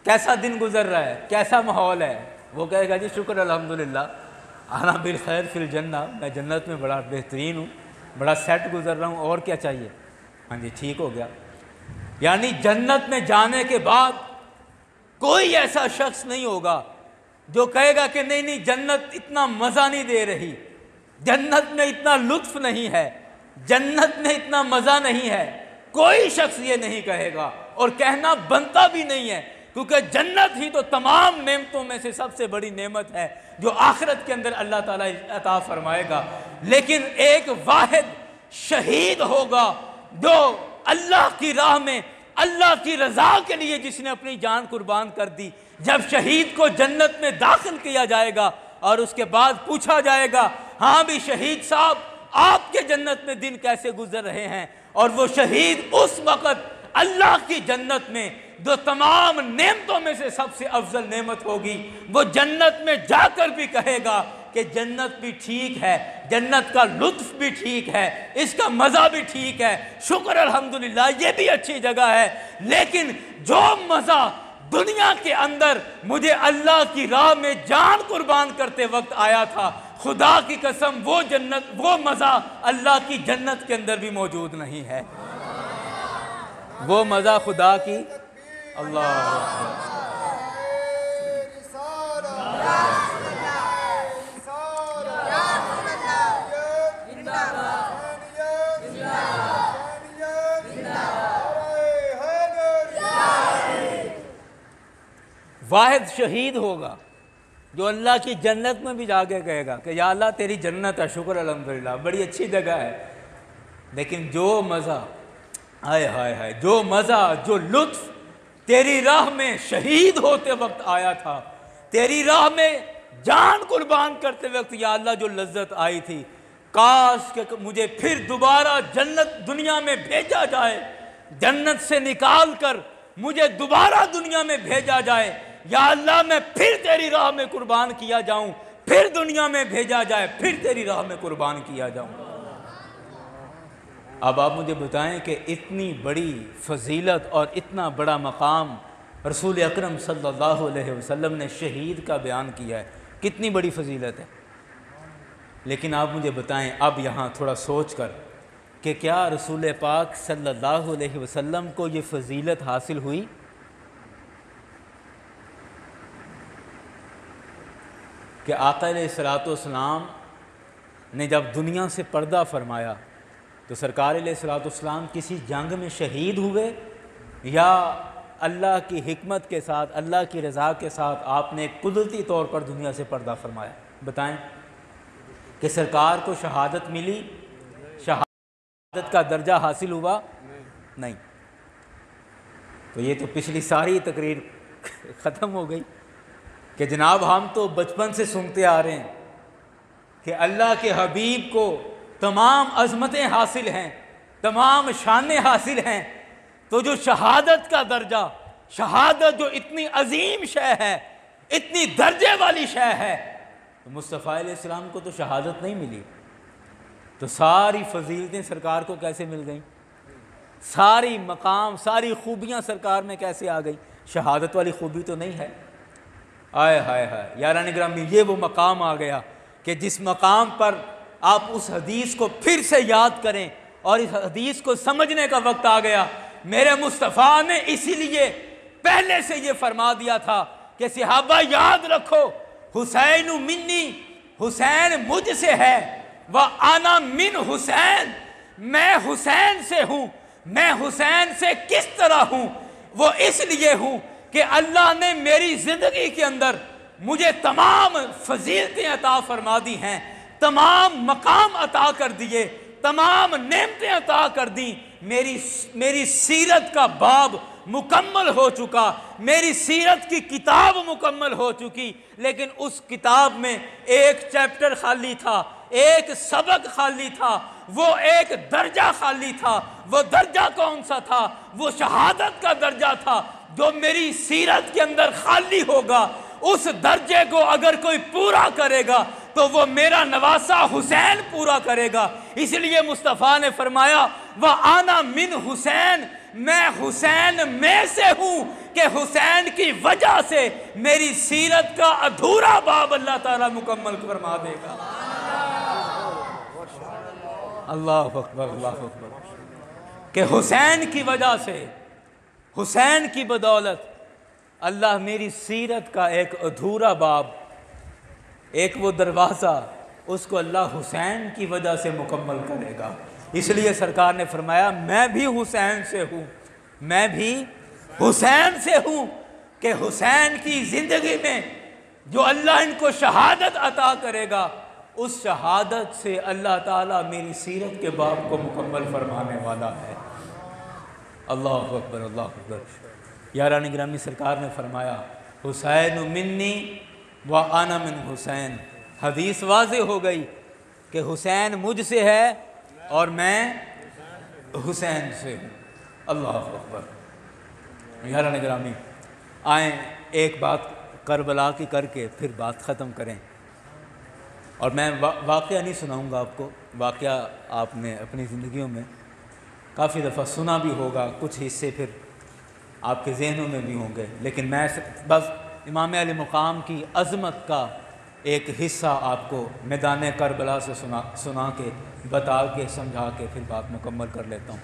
کیسا دن گزر رہا ہے، کیسا ماحول ہے؟ وہ کہے گا جی شکر الحمدللہ، انا بالخیر فی الجنہ، میں جنت میں بڑا بہترین ہوں، بڑا سیٹ گزر رہا ہوں، اور کیا چاہیے؟ ہاں جی ٹھیک ہو گیا۔ یعنی جنت میں جانے کے بعد کوئی ایسا شخص نہیں ہوگا جو کہے گا کہ نہیں جنت اتنا مزہ نہیں دے رہی، جنت میں اتنا لطف نہیں ہے، جنت میں اتنا مزہ نہیں ہے، کوئی شخص یہ نہیں کہے گا، اور کہنا بنتا بھی نہیں ہے، کیونکہ جنت ہی تو تمام نعمتوں میں سے سب سے بڑی نعمت ہے جو آخرت کے اندر اللہ تعالیٰ عطا فرمائے گا۔ لیکن ایک واحد شہید ہوگا جو اللہ کی راہ میں، اللہ کی رضا کے لیے جس نے اپنی جان قربان کر دی۔ جب شہید کو جنت میں داخل کیا جائے گا اور اس کے بعد پوچھا جائے گا، ہاں بھی شہید صاحب آپ کے جنت میں دن کیسے گزر رہے ہیں، اور وہ شہید اس وقت اللہ کی جنت میں جو تمام نعمتوں میں سے سب سے افضل نعمت ہوگی، وہ جنت میں جا کر بھی کہے گا کہ جنت بھی ٹھیک ہے، جنت کا لطف بھی ٹھیک ہے، اس کا مزہ بھی ٹھیک ہے، شکر الحمدللہ یہ بھی اچھی جگہ ہے، لیکن جو مزہ دنیا کے اندر مجھے اللہ کی راہ میں جان قربان کرتے وقت آیا تھا، خدا کی قسم وہ جنت، وہ مزہ اللہ کی جنت کے اندر بھی موجود نہیں ہے۔ وہ مزہ خدا کی، اللہ واحد شہید ہوگا جو اللہ کی جنت میں بھی جا کے کہے گا کہ یا اللہ تیری جنت ہے، شکر الحمدللہ بڑی اچھی جگہ ہے، لیکن جو مزہ، ہائے ہائے ہائے، جو مزہ، جو لطف تیری راہ میں شہید ہوتے وقت آیا تھا، تیری راہ میں جان قربان کرتے وقت یا اللہ جو لذت آئی تھی، کاش کہ مجھے پھر دوبارہ جنت دنیا میں بھیجا جائے، جنت سے نکال کر مجھے دوبارہ دنیا میں بھیجا جائے، یا اللہ میں پھر تیری راہ میں قربان کیا جاؤں، پھر دنیا میں بھیجا جائے، پھر تیری راہ میں قربان کیا جاؤں۔ اب آپ مجھے بتائیں کہ اتنی بڑی فضیلت اور اتنا بڑا مقام رسول اکرم صلی اللہ علیہ وسلم نے شہید کا بیان کیا ہے، کتنی بڑی فضیلت ہے۔ لیکن آپ مجھے بتائیں اب یہاں تھوڑا سوچ کر کہ کیا رسول پاک صلی اللہ علیہ وسلم کو یہ فضیلت حاصل ہوئی؟ کہ آقا علیہ الصلوۃ والسلام نے جب دنیا سے پردہ فرمایا تو سرکار علیہ الصلوۃ والسلام کسی جنگ میں شہید ہوئے؟ یا اللہ کی حکمت کے ساتھ، اللہ کی رضا کے ساتھ آپ نے قدرتی طور پر دنیا سے پردہ فرمایا؟ بتائیں کہ سرکار کو شہادت ملی، شہادت کا درجہ حاصل ہوا؟ نہیں۔ تو یہ تو پچھلی ساری تقریر ختم ہو گئی کہ جناب ہم تو بچپن سے سنتے آ رہے ہیں کہ اللہ کے حبیب کو تمام عظمتیں حاصل ہیں، تمام شانیں حاصل ہیں، تو جو شہادت کا درجہ، شہادت جو اتنی عظیم شے ہے، اتنی درجے والی شے ہے، تو مصطفیٰ علیہ السلام کو تو شہادت نہیں ملی، تو ساری فضیلتیں سرکار کو کیسے مل گئیں؟ ساری مقام، ساری خوبیاں سرکار میں کیسے آ گئی؟ شہادت والی خوبی تو نہیں ہے۔ آئے ہائے ہائے یاران گرامی، یہ وہ مقام آ گیا کہ جس مقام پر آپ اس حدیث کو پھر سے یاد کریں اور اس حدیث کو سمجھنے کا وقت آ گیا۔ میرے مصطفیٰ نے اسی لیے پہلے سے یہ فرما دیا تھا کہ صحابہ یاد رکھو، حسین منی، حسین مجھ سے ہے، وَأَنَا مِنْ حسین، میں حسین سے ہوں۔ میں حسین سے کس طرح ہوں؟ وہ اس لیے ہوں کہ اللہ نے میری زندگی کے اندر مجھے تمام فضیلتیں عطا فرما دی ہیں، تمام مقام عطا کر دیے، تمام نعمتیں عطا کر دیں۔ میری سیرت کا باب مکمل ہو چکا، میری سیرت کی کتاب مکمل ہو چکی، لیکن اس کتاب میں ایک چیپٹر خالی تھا، ایک سبق خالی تھا، وہ ایک درجہ خالی تھا۔ وہ درجہ کون سا تھا؟ وہ شہادت کا درجہ تھا، جو میری سیرت کے اندر خالی ہوگا۔ اس درجے کو اگر کوئی پورا کرے گا تو وہ میرا نواسا حسین پورا کرے گا۔ اس لیے مصطفیٰ نے فرمایا وَأَنَا مِنْ حسین، میں حسین میں سے ہوں، کہ حسین کی وجہ سے میری سیرت کا ادھورا باب اللہ تعالیٰ مکمل فرما دے گا۔ اللہ اکبر، اللہ اکبر، کہ حسین کی وجہ سے، حسین کی بدولت اللہ میری سیرت کا ایک ادھورا باب، ایک وہ دروازہ، اس کو اللہ حسین کی وجہ سے مکمل کرے گا۔ اس لیے سرکار نے فرمایا میں بھی حسین سے ہوں، میں بھی حسین سے ہوں، کہ حسین کی زندگی میں جو اللہ ان کو شہادت عطا کرے گا، اس شہادت سے اللہ تعالیٰ میری سیرت کے باب کو مکمل فرمانے والا ہے۔ اللہ اکبر، اللہ اکبر۔ یاران گرامی، سرکار نے فرمایا حسین منی وَأَنَا مِنْ حسین، حدیث واضح ہو گئی کہ حسین مجھ سے ہے اور میں حسین سے ہوں۔ اللہ اکبر۔ یاران گرامی، آئیں ایک بات کربلا کی کر کے پھر بات ختم کریں، اور میں واقعہ نہیں سناؤں گا آپ کو، واقعہ آپ نے اپنی زندگیوں میں کافی دفعہ سنا بھی ہوگا، کچھ حصے پھر آپ کے ذہنوں میں بھی ہوں گے، لیکن میں بس امام علی مقام کی عظمت کا ایک حصہ آپ کو میدان کربلا سے سنا کے، بتا کے، سمجھا کے پھر بات مکمل کر لیتا ہوں۔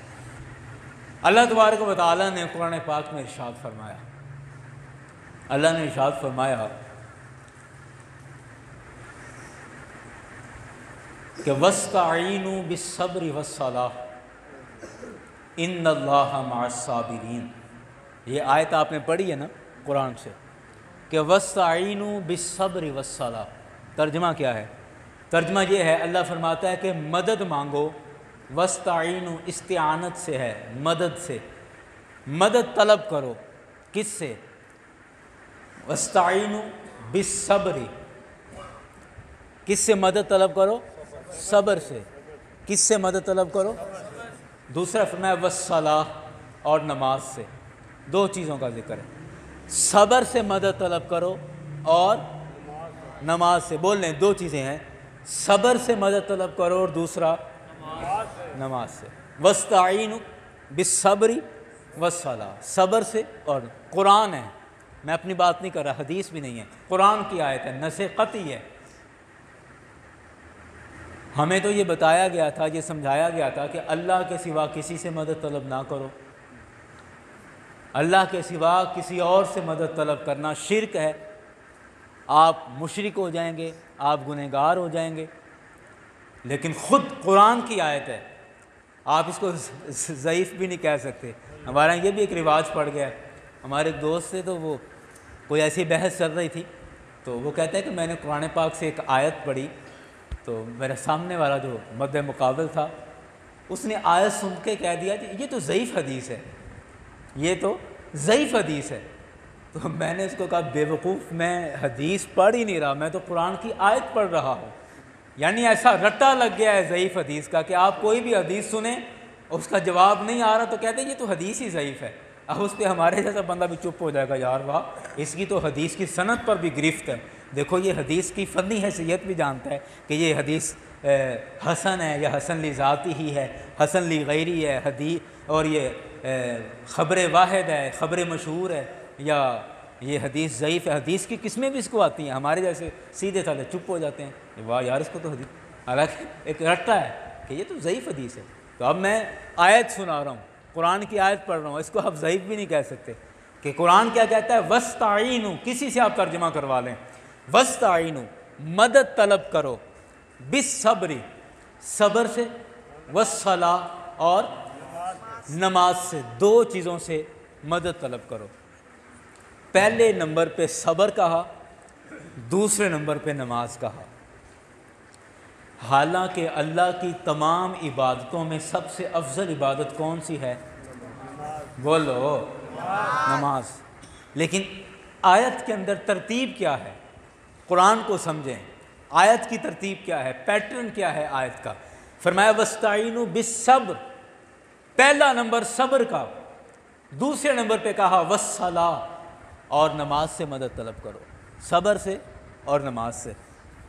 اللہ تبارک و تعالیٰ نے قرآن پاک میں ارشاد فرمایا، اللہ نے ارشاد فرمایا کہ وَاسْتَعِینُوا بِالصَّبْرِ وَالصَّلَاةِ إِنَّ اللَّهَ مَعَ الصَّابِرِينَ۔ یہ آیت آپ نے پڑھی ہے نا قرآن سے، کہ وَاسْتَعِینُوا بِالصَّبْرِ وَالصَّلَاةِ۔ ترجمہ کیا ہے؟ ترجمہ یہ ہے، اللہ فرماتا ہے کہ مدد مانگو، وَاسْتَعِینُوا استعانت سے ہے، مدد سے، مدد طلب کرو، کس سے؟ وَاسْتَعِینُوا بِالصَّبْرِ، کس سے مدد طلب کرو؟ صبر سے۔ کس سے مدد طلب کرو؟ دوسرا فرمایا وَالصَّلَاةِ، اور نماز سے۔ دو چیزوں کا ذکر ہے، صبر سے مدد طلب کرو اور نماز سے۔ بول لیں، دو چیزیں ہیں، صبر سے مدد طلب کرو اور دوسرا نماز سے۔ وَاسْتَعِینُوا بِالصَّبْرِ وَالصَّلَاةِ، صبر سے، اور قرآن ہے، میں اپنی بات نہیں کر رہا، حدیث بھی نہیں ہے، قرآن کی آیت ہے، نص قطعی ہے۔ ہمیں تو یہ بتایا گیا تھا، یہ سمجھایا گیا تھا کہ اللہ کے سوا کسی سے مدد طلب نہ کرو، اللہ کے سوا کسی اور سے مدد طلب کرنا شرک ہے، آپ مشرک ہو جائیں گے، آپ گنہگار ہو جائیں گے۔ لیکن خود قرآن کی آیت ہے آپ اس کو ضعیف بھی نہیں کہہ سکتے. ہمارے یہاں یہ بھی ایک رواج پڑ گیا ہے. ہمارے ایک دوست تھے تو وہ کوئی ایسی بحث چل رہی تھی تو وہ کہتا ہے کہ میں نے قرآن پاک سے ایک آیت پڑھی تو میرے سامنے والا جو مد مقابل تھا اس نے آیت سن کے کہہ دیا کہ یہ تو ضعیف حدیث ہے, یہ تو ضعیف حدیث ہے. تو میں نے اس کو کہا بیوقوف, میں حدیث پڑھ ہی نہیں رہا, میں تو قرآن کی آیت پڑھ رہا ہوں. یعنی ایسا رٹا لگ گیا ہے ضعیف حدیث کا کہ آپ کوئی بھی حدیث سنیں اس کا جواب نہیں آ رہا تو کہتے ہیں یہ تو حدیث ہی ضعیف ہے. اب اس پہ ہمارے جیسا بندہ بھی چپ ہو جائے گا, یار واہ اس کی تو حدیث کی سند پر بھی گرفت ہے. دیکھو یہ حدیث کی فنی حیثیت بھی جانتا ہے کہ یہ حدیث حسن ہے یا حسن لی ذاتی ہی ہے, حسن لی غیری ہے حدیث, اور یہ خبر واحد ہے, خبر مشہور ہے, یا یہ حدیث ضعیف ہے. حدیث کی قسمیں بھی اس کو آتی ہیں. ہمارے جیسے سیدھے سادھے چپ ہو جاتے ہیں, واہ یار اس کو تو حدیث, حالانکہ ایک رٹا ہے کہ یہ تو ضعیف حدیث ہے. تو اب میں آیت سنا رہا ہوں, قرآن کی آیت پڑھ رہا ہوں, اس کو آپ ضعیف بھی نہیں کہہ سکتے. کہ قرآن کیا کہتا ہے, وَاسْتَعِینُوا, کسی سے آپ ترجمہ کروا لیں, وَاسْتَعِینُوا, مدد طلب کرو, بِالصَّبْرِ, صبر سے, وَالصَّلَاةِ, اور نماز سے, دو چیزوں سے مدد طلب کرو. پہلے نمبر پہ صبر کہا, دوسرے نمبر پہ نماز کہا. حالانکہ اللہ کی تمام عبادتوں میں سب سے افضل عبادت کون سی ہے؟ بولو, نماز. لیکن آیت کے اندر ترتیب کیا ہے؟ قرآن کو سمجھیں, آیت کی ترتیب کیا ہے, پیٹرن کیا ہے آیت کا. فرمایا وَاسْتَعِینُوا بِالصَّبْرِ, پہلا نمبر صبر کا, دوسرے نمبر پہ کہا وَالصَّلَاةِ, اور نماز سے مدد طلب کرو, صبر سے اور نماز سے.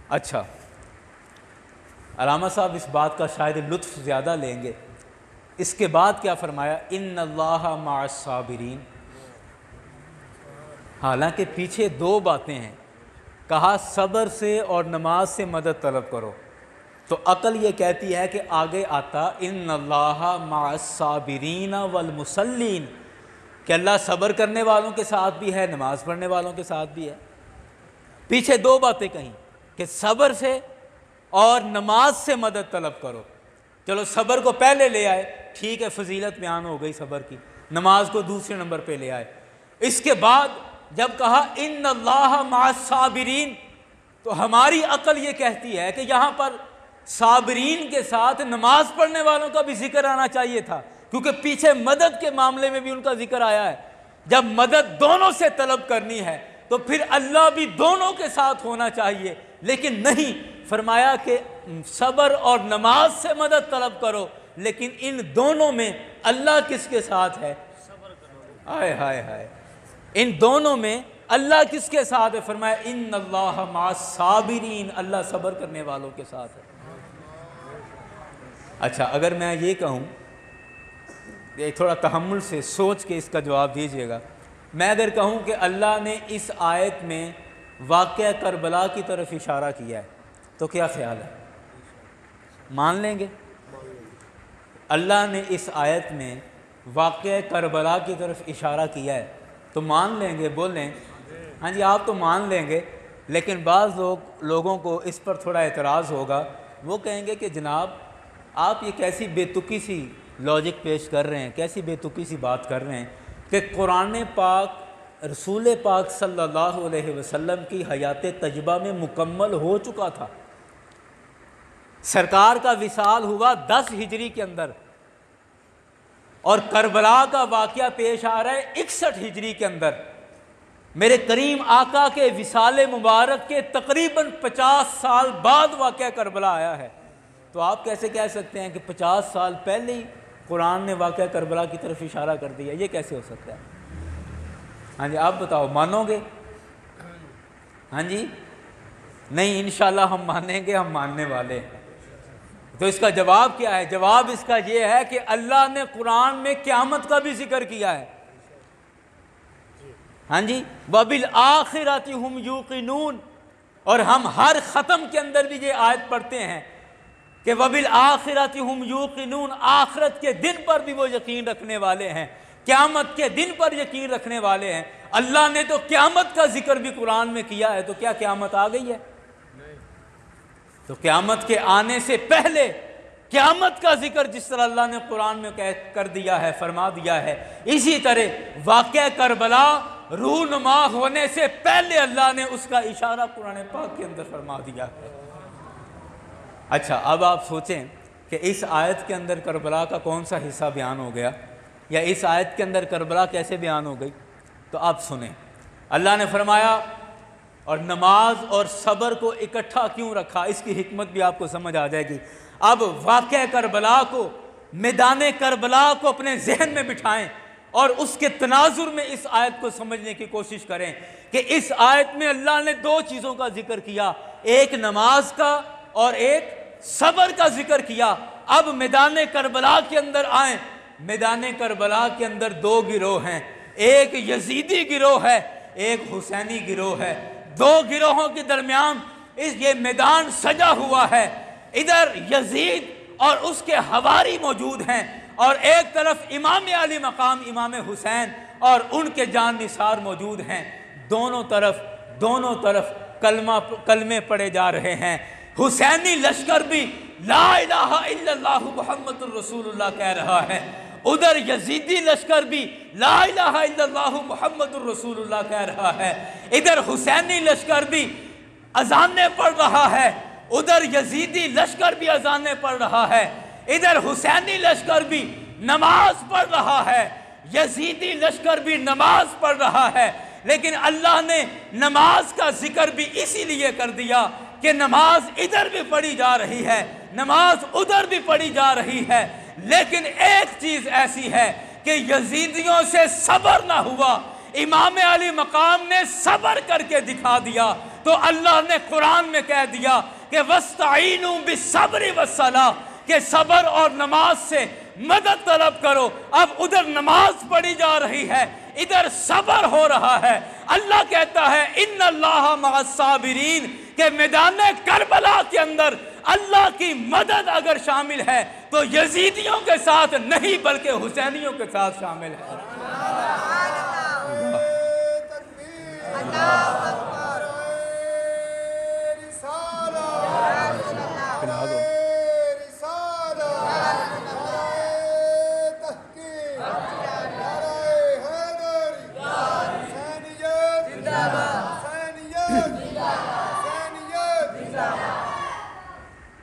اچھا, علامہ صاحب اس بات کا شاید لطف زیادہ لیں گے. اس کے بعد کیا فرمایا؟ ان اللہ مع الصابرین. حالانکہ پیچھے دو باتیں ہیں, کہا صبر سے اور نماز سے مدد طلب کرو, تو عقل یہ کہتی ہے کہ آگے آتا ان اللہ مع الصابرین والمصلین, کہ اللہ صبر کرنے والوں کے ساتھ بھی ہے, نماز پڑھنے والوں کے ساتھ بھی ہے. پیچھے دو باتیں کہیں کہ صبر سے اور نماز سے مدد طلب کرو. چلو صبر کو پہلے لے آئے, ٹھیک ہے, فضیلت بیان ہو گئی صبر کی, نماز کو دوسرے نمبر پہ لے آئے. اس کے بعد جب کہا ان اللہ مع الصابرین, تو ہماری عقل یہ کہتی ہے کہ یہاں پر صابرین کے ساتھ نماز پڑھنے والوں کا بھی ذکر آنا چاہیے تھا, کیونکہ پیچھے مدد کے معاملے میں بھی ان کا ذکر آیا ہے. جب مدد دونوں سے طلب کرنی ہے تو پھر اللہ بھی دونوں کے ساتھ ہونا چاہیے, لیکن نہیں, فرمایا کہ صبر اور نماز سے مدد طلب کرو, لیکن ان دونوں میں اللہ کس کے ساتھ ہے؟ ہائے ہائے ہائے, ان دونوں میں اللہ کس کے ساتھ ہے؟ فرمایا ان اللہ مع الصابرین, اللہ صبر کرنے والوں کے ساتھ ہے. اچھا, اگر میں یہ کہوں, یہ تھوڑا تحمل سے سوچ کے اس کا جواب دیجئے گا, میں اگر کہوں کہ اللہ نے اس آیت میں واقعہ کربلا کی طرف اشارہ کیا ہے, تو کیا خیال ہے؟ مان لیں گے؟ اللہ نے اس آیت میں واقعہ کربلا کی طرف اشارہ کیا ہے تو مان لیں گے؟ بولیں ہاں جی, آپ تو مان لیں گے, لیکن بعض لوگوں کو اس پر تھوڑا اعتراض ہوگا. وہ کہیں گے کہ جناب آپ یہ کیسی بے تکی سی لاجک پیش کر رہے ہیں, کیسی بے تکی سی بات کر رہے ہیں کہ قرآن پاک رسول پاک صلی اللہ علیہ وسلم کی حیات طیبہ میں مکمل ہو چکا تھا. سرکار کا وصال ہوا 10 ہجری کے اندر, اور کربلا کا واقعہ پیش آ رہا ہے 61 ہجری کے اندر. میرے کریم آقا کے وصال مبارک کے تقریباً 50 سال بعد واقعہ کربلا آیا ہے. تو آپ کیسے کہہ سکتے ہیں کہ 50 سال پہلے ہی قرآن نے واقعہ کربلا کی طرف اشارہ کر دیا؟ یہ کیسے ہو سکتا ہے؟ ہاں جی, آپ بتاؤ, مانو گے؟ ہاں جی, نہیں, انشاءاللہ ہم مانیں گے, ہم ماننے والے ہیں. تو اس کا جواب کیا ہے؟ جواب اس کا یہ ہے کہ اللہ نے قرآن میں قیامت کا بھی ذکر کیا ہے. ہاں جی, وَبِالْآخِرَةِ هُمْ يُوقِنُونَ, اور ہم ہر ختم کے اندر بھی یہ آیت پڑھتے ہیں کہ وَبِالْآخِرَةِ هُمْ يُوقِنُونَ, آخرت کے دن پر بھی وہ یقین رکھنے والے ہیں, قیامت کے دن پر یقین رکھنے والے ہیں. اللہ نے تو قیامت کا ذکر بھی قرآن میں کیا ہے, تو کیا قیامت آ گئی ہے؟ تو قیامت کے آنے سے پہلے قیامت کا ذکر جس طرح اللہ نے قرآن میں کر دیا ہے، فرما دیا ہے، اسی طرح واقعہ کربلا رونما ہونے سے پہلے اللہ نے اس کا اشارہ قرآن پاک کے اندر فرما دیا ہے۔ اچھا، اب آپ سوچیں کہ اس آیت کے اندر کربلا کا کون سا حصہ بیان ہو گیا، یا اس آیت کے اندر کربلا کیسے بیان ہو گئی؟ تو آپ سنیں، اللہ نے فرمایا اور نماز اور صبر کو اکٹھا کیوں رکھا، اس کی حکمت بھی آپ کو سمجھ آ جائے گی۔ اب واقعہ کربلا کو، میدان کربلا کو اپنے ذہن میں بٹھائیں اور اس کے تناظر میں اس آیت کو سمجھنے کی کوشش کریں کہ اس آیت میں اللہ نے دو چیزوں کا ذکر کیا، ایک نماز کا اور ایک صبر کا ذکر کیا۔ اب میدان کربلا کے اندر آئیں، میدان کربلا کے اندر دو گروہ ہیں، ایک یزیدی گروہ ہے، ایک حسینی گروہ ہے۔ دو گروہوں کے درمیان یہ میدان سجا ہوا ہے، ادھر یزید اور اس کے حواری موجود ہیں، اور ایک طرف امام علی مقام امام حسین اور ان کے جان نثار موجود ہیں۔ دونوں طرف کلمے پڑھے جا رہے ہیں۔ حسینی لشکر بھی لا الہ الا اللہ محمد الرسول اللہ کہہ رہا ہے، ادھر یزیدی لشکر بھی لا الہ الا اللہ محمد الرسول اللہ کہہ رہا ہے، ادھر حسینی لشکر بھی اذانیں پڑھ رہا ہے، ادھر یزیدی لشکر بھی اذانیں پڑھ رہا ہے، ادھر حسینی لشکر بھی نماز پڑھ رہا ہے، یزیدی لشکر بھی نماز پڑھ رہا ہے۔ لیکن اللہ نے نماز کا ذکر بھی اسی لیے کر دیا کہ نماز ادھر بھی پڑھی جا رہی ہے، نماز ادھر بھی پڑھی جا رہی ہے، لیکن ایک چیز ایسی ہے کہ یزیدیوں سے صبر نہ ہوا، امام علی مقام نے صبر کر کے دکھا دیا، تو اللہ نے قرآن میں کہہ دیا کہ وَاسْتَعِینُوا بِالصَّبْرِ وَالصَّلَاةِ، کہ صبر اور نماز سے مدد طلب کرو۔ اب ادھر نماز پڑھی جا رہی ہے، ادھر صبر ہو رہا ہے۔ اللہ کہتا ہے اِنَّ اللَّهَ مَعَ الصَّابِرِينَ، کہ میدان کربلا کے اندر اللہ کی مدد اگر شامل ہے تو یزیدیوں کے ساتھ نہیں بلکہ حسینیوں کے ساتھ شامل ہے۔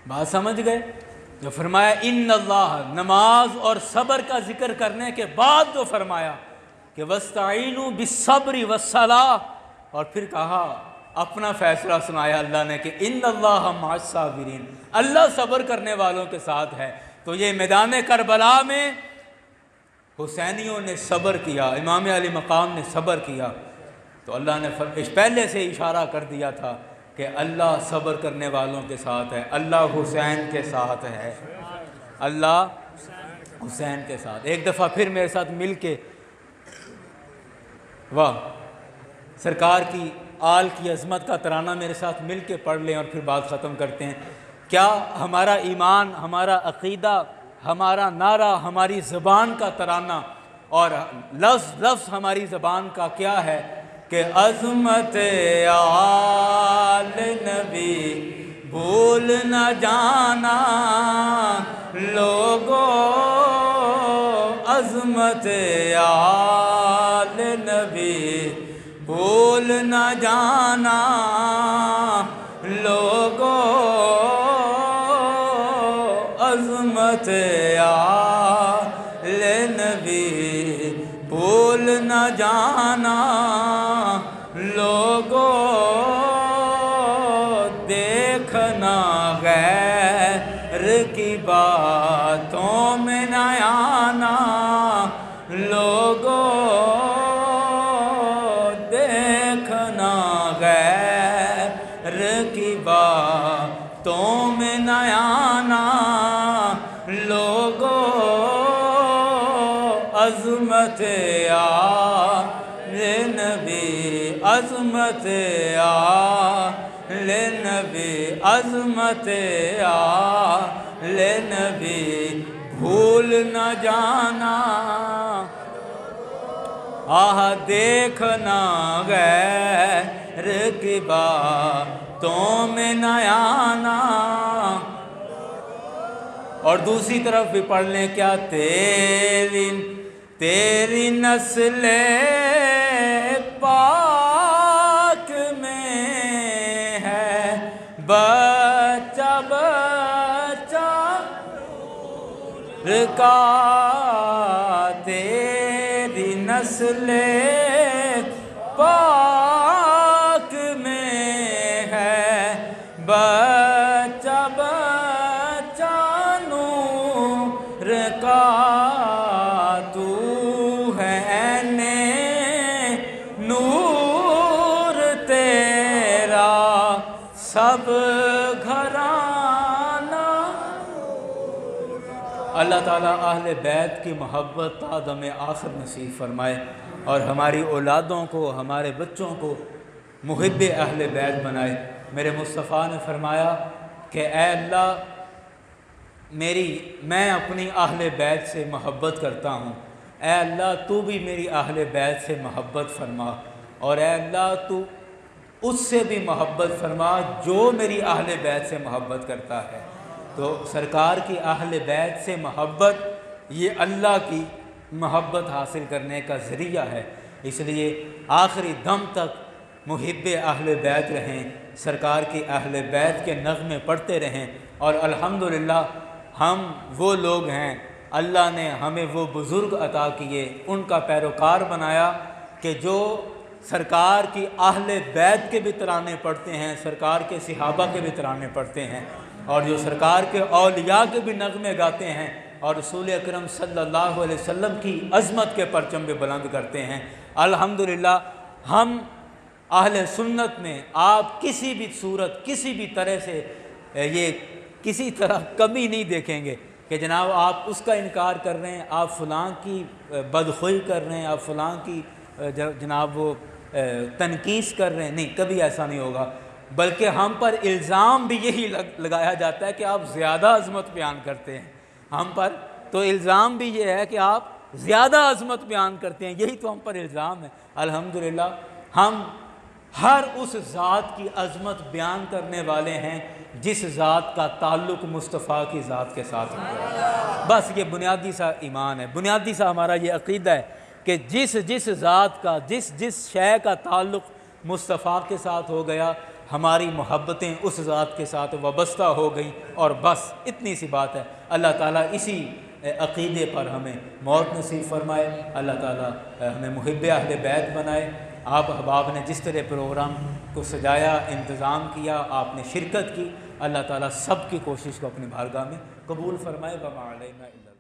بات سمجھ گئے؟ جو فرمایا ان اللہ، نماز اور صبر کا ذکر کرنے کے بعد جو فرمایا کہ وَاسْتَعِینُوا بِالصَّبْرِ وَالصَّلَاةِ، اور پھر کہا اپنا فیصلہ سنایا اللہ نے کہ ان اللہ مع الصابرین، اللہ صبر کرنے والوں کے ساتھ ہے۔ تو یہ میدان کربلا میں حسینیوں نے صبر کیا، امام علی مقام نے صبر کیا، تو اللہ نے پہلے سے اشارہ کر دیا تھا کہ اللہ صبر کرنے والوں کے ساتھ ہے، اللہ حسین کے ساتھ ہے، اللہ حسین کے ساتھ۔ ایک دفعہ پھر میرے ساتھ مل کے واہ سرکار کی آل کی عظمت کا ترانہ میرے ساتھ مل کے پڑھ لیں اور پھر بات ختم کرتے ہیں۔ کیا ہمارا ایمان، ہمارا عقیدہ، ہمارا نعرہ، ہماری زبان کا ترانہ اور لفظ ہماری زبان کا کیا ہے کہ عظمت آل نبی بھول نہ جانا لوگو، عظمت آل نبی بھول نہ جانا لوگو، عظمت آل نبی بھول نہ جانا لوگو، دیکھنا غیر کی باتوں میں نہ آنا لوگو، دیکھنا غیر کی باتوں میں نہ آنا لوگو، عظمت آل نبی، عظمت آل نبی، عظمت آل نبی بھول نہ جانا، آہ دیکھنا غیر کی باتوں میں نہ آنا، اور دوسری طرف بھی پڑھ لیں کیا، تیری نسل پاک میں ہے بچہ بچہ کا، تیری نسل پاک میں ہے بچہ بچہ نور کا، تو ہے نور تیرا سب گھرانہ۔ اللہ تعالیٰ اہل بیت کی محبت تا دم آخر نصیب فرمائے، اور ہماری اولادوں کو، ہمارے بچوں کو محب اہل بیت بنائے۔ میرے مصطفیٰ نے فرمایا کہ اے اللہ، میں اپنی اہل بیت سے محبت کرتا ہوں، اے اللہ تو بھی میری اہل بیت سے محبت فرما، اور اے اللہ تو اس سے بھی محبت فرما جو میری اہل بیت سے محبت کرتا ہے۔ تو سرکار کی اہل بیت سے محبت یہ اللہ کی محبت حاصل کرنے کا ذریعہ ہے، اس لیے آخری دم تک محب اہل بیت رہیں، سرکار کی اہل بیت کے نغمے پڑھتے رہیں، اور الحمدللہ ہم وہ لوگ ہیں، اللہ نے ہمیں وہ بزرگ عطا کیے، ان کا پیروکار بنایا کہ جو سرکار کی اہل بیت کے بھی ترانے پڑھتے ہیں، سرکار کے صحابہ کے بھی ترانے پڑھتے ہیں، اور جو سرکار کے اولیاء کے بھی نغمے گاتے ہیں، اور رسول اکرم صلی اللہ علیہ وسلم کی عظمت کے پرچم بھی بلند کرتے ہیں۔ الحمدللہ ہم اہل سنت میں آپ کسی بھی صورت، کسی بھی طرح سے یہ کسی طرح کمی نہیں دیکھیں گے کہ جناب آپ اس کا انکار کر رہے ہیں، آپ فلاں کی بدخوئی کر رہے ہیں، آپ فلاں کی جناب وہ تنقید کر رہے ہیں، نہیں، کبھی ایسا نہیں ہوگا، بلکہ ہم پر الزام بھی یہی لگایا جاتا ہے کہ آپ زیادہ عظمت بیان کرتے ہیں، ہم پر تو الزام بھی یہ ہے کہ آپ زیادہ عظمت بیان کرتے ہیں، یہی تو ہم پر الزام ہے۔ الحمدللہ ہم ہر اس ذات کی عظمت بیان کرنے والے ہیں جس ذات کا تعلق مصطفیٰ کی ذات کے ساتھ ہے۔ بس یہ بنیادی سا ایمان ہے، بنیادی سا ہمارا یہ عقیدہ ہے کہ جس ذات کا، جس شے کا تعلق مصطفیٰ کے ساتھ ہو گیا، ہماری محبتیں اس ذات کے ساتھ وابستہ ہو گئیں، اور بس اتنی سی بات ہے۔ اللہ تعالیٰ اسی عقیدے پر ہمیں موت نصیب فرمائے، اللہ تعالیٰ ہمیں محب اہل بیت بنائے۔ آپ احباب نے جس طرح پروگرام کو سجایا، انتظام کیا، آپ نے شرکت کی، اللہ تعالیٰ سب کی کوشش کو اپنی بارگاہ میں قبول فرمائے۔ وما علینا الا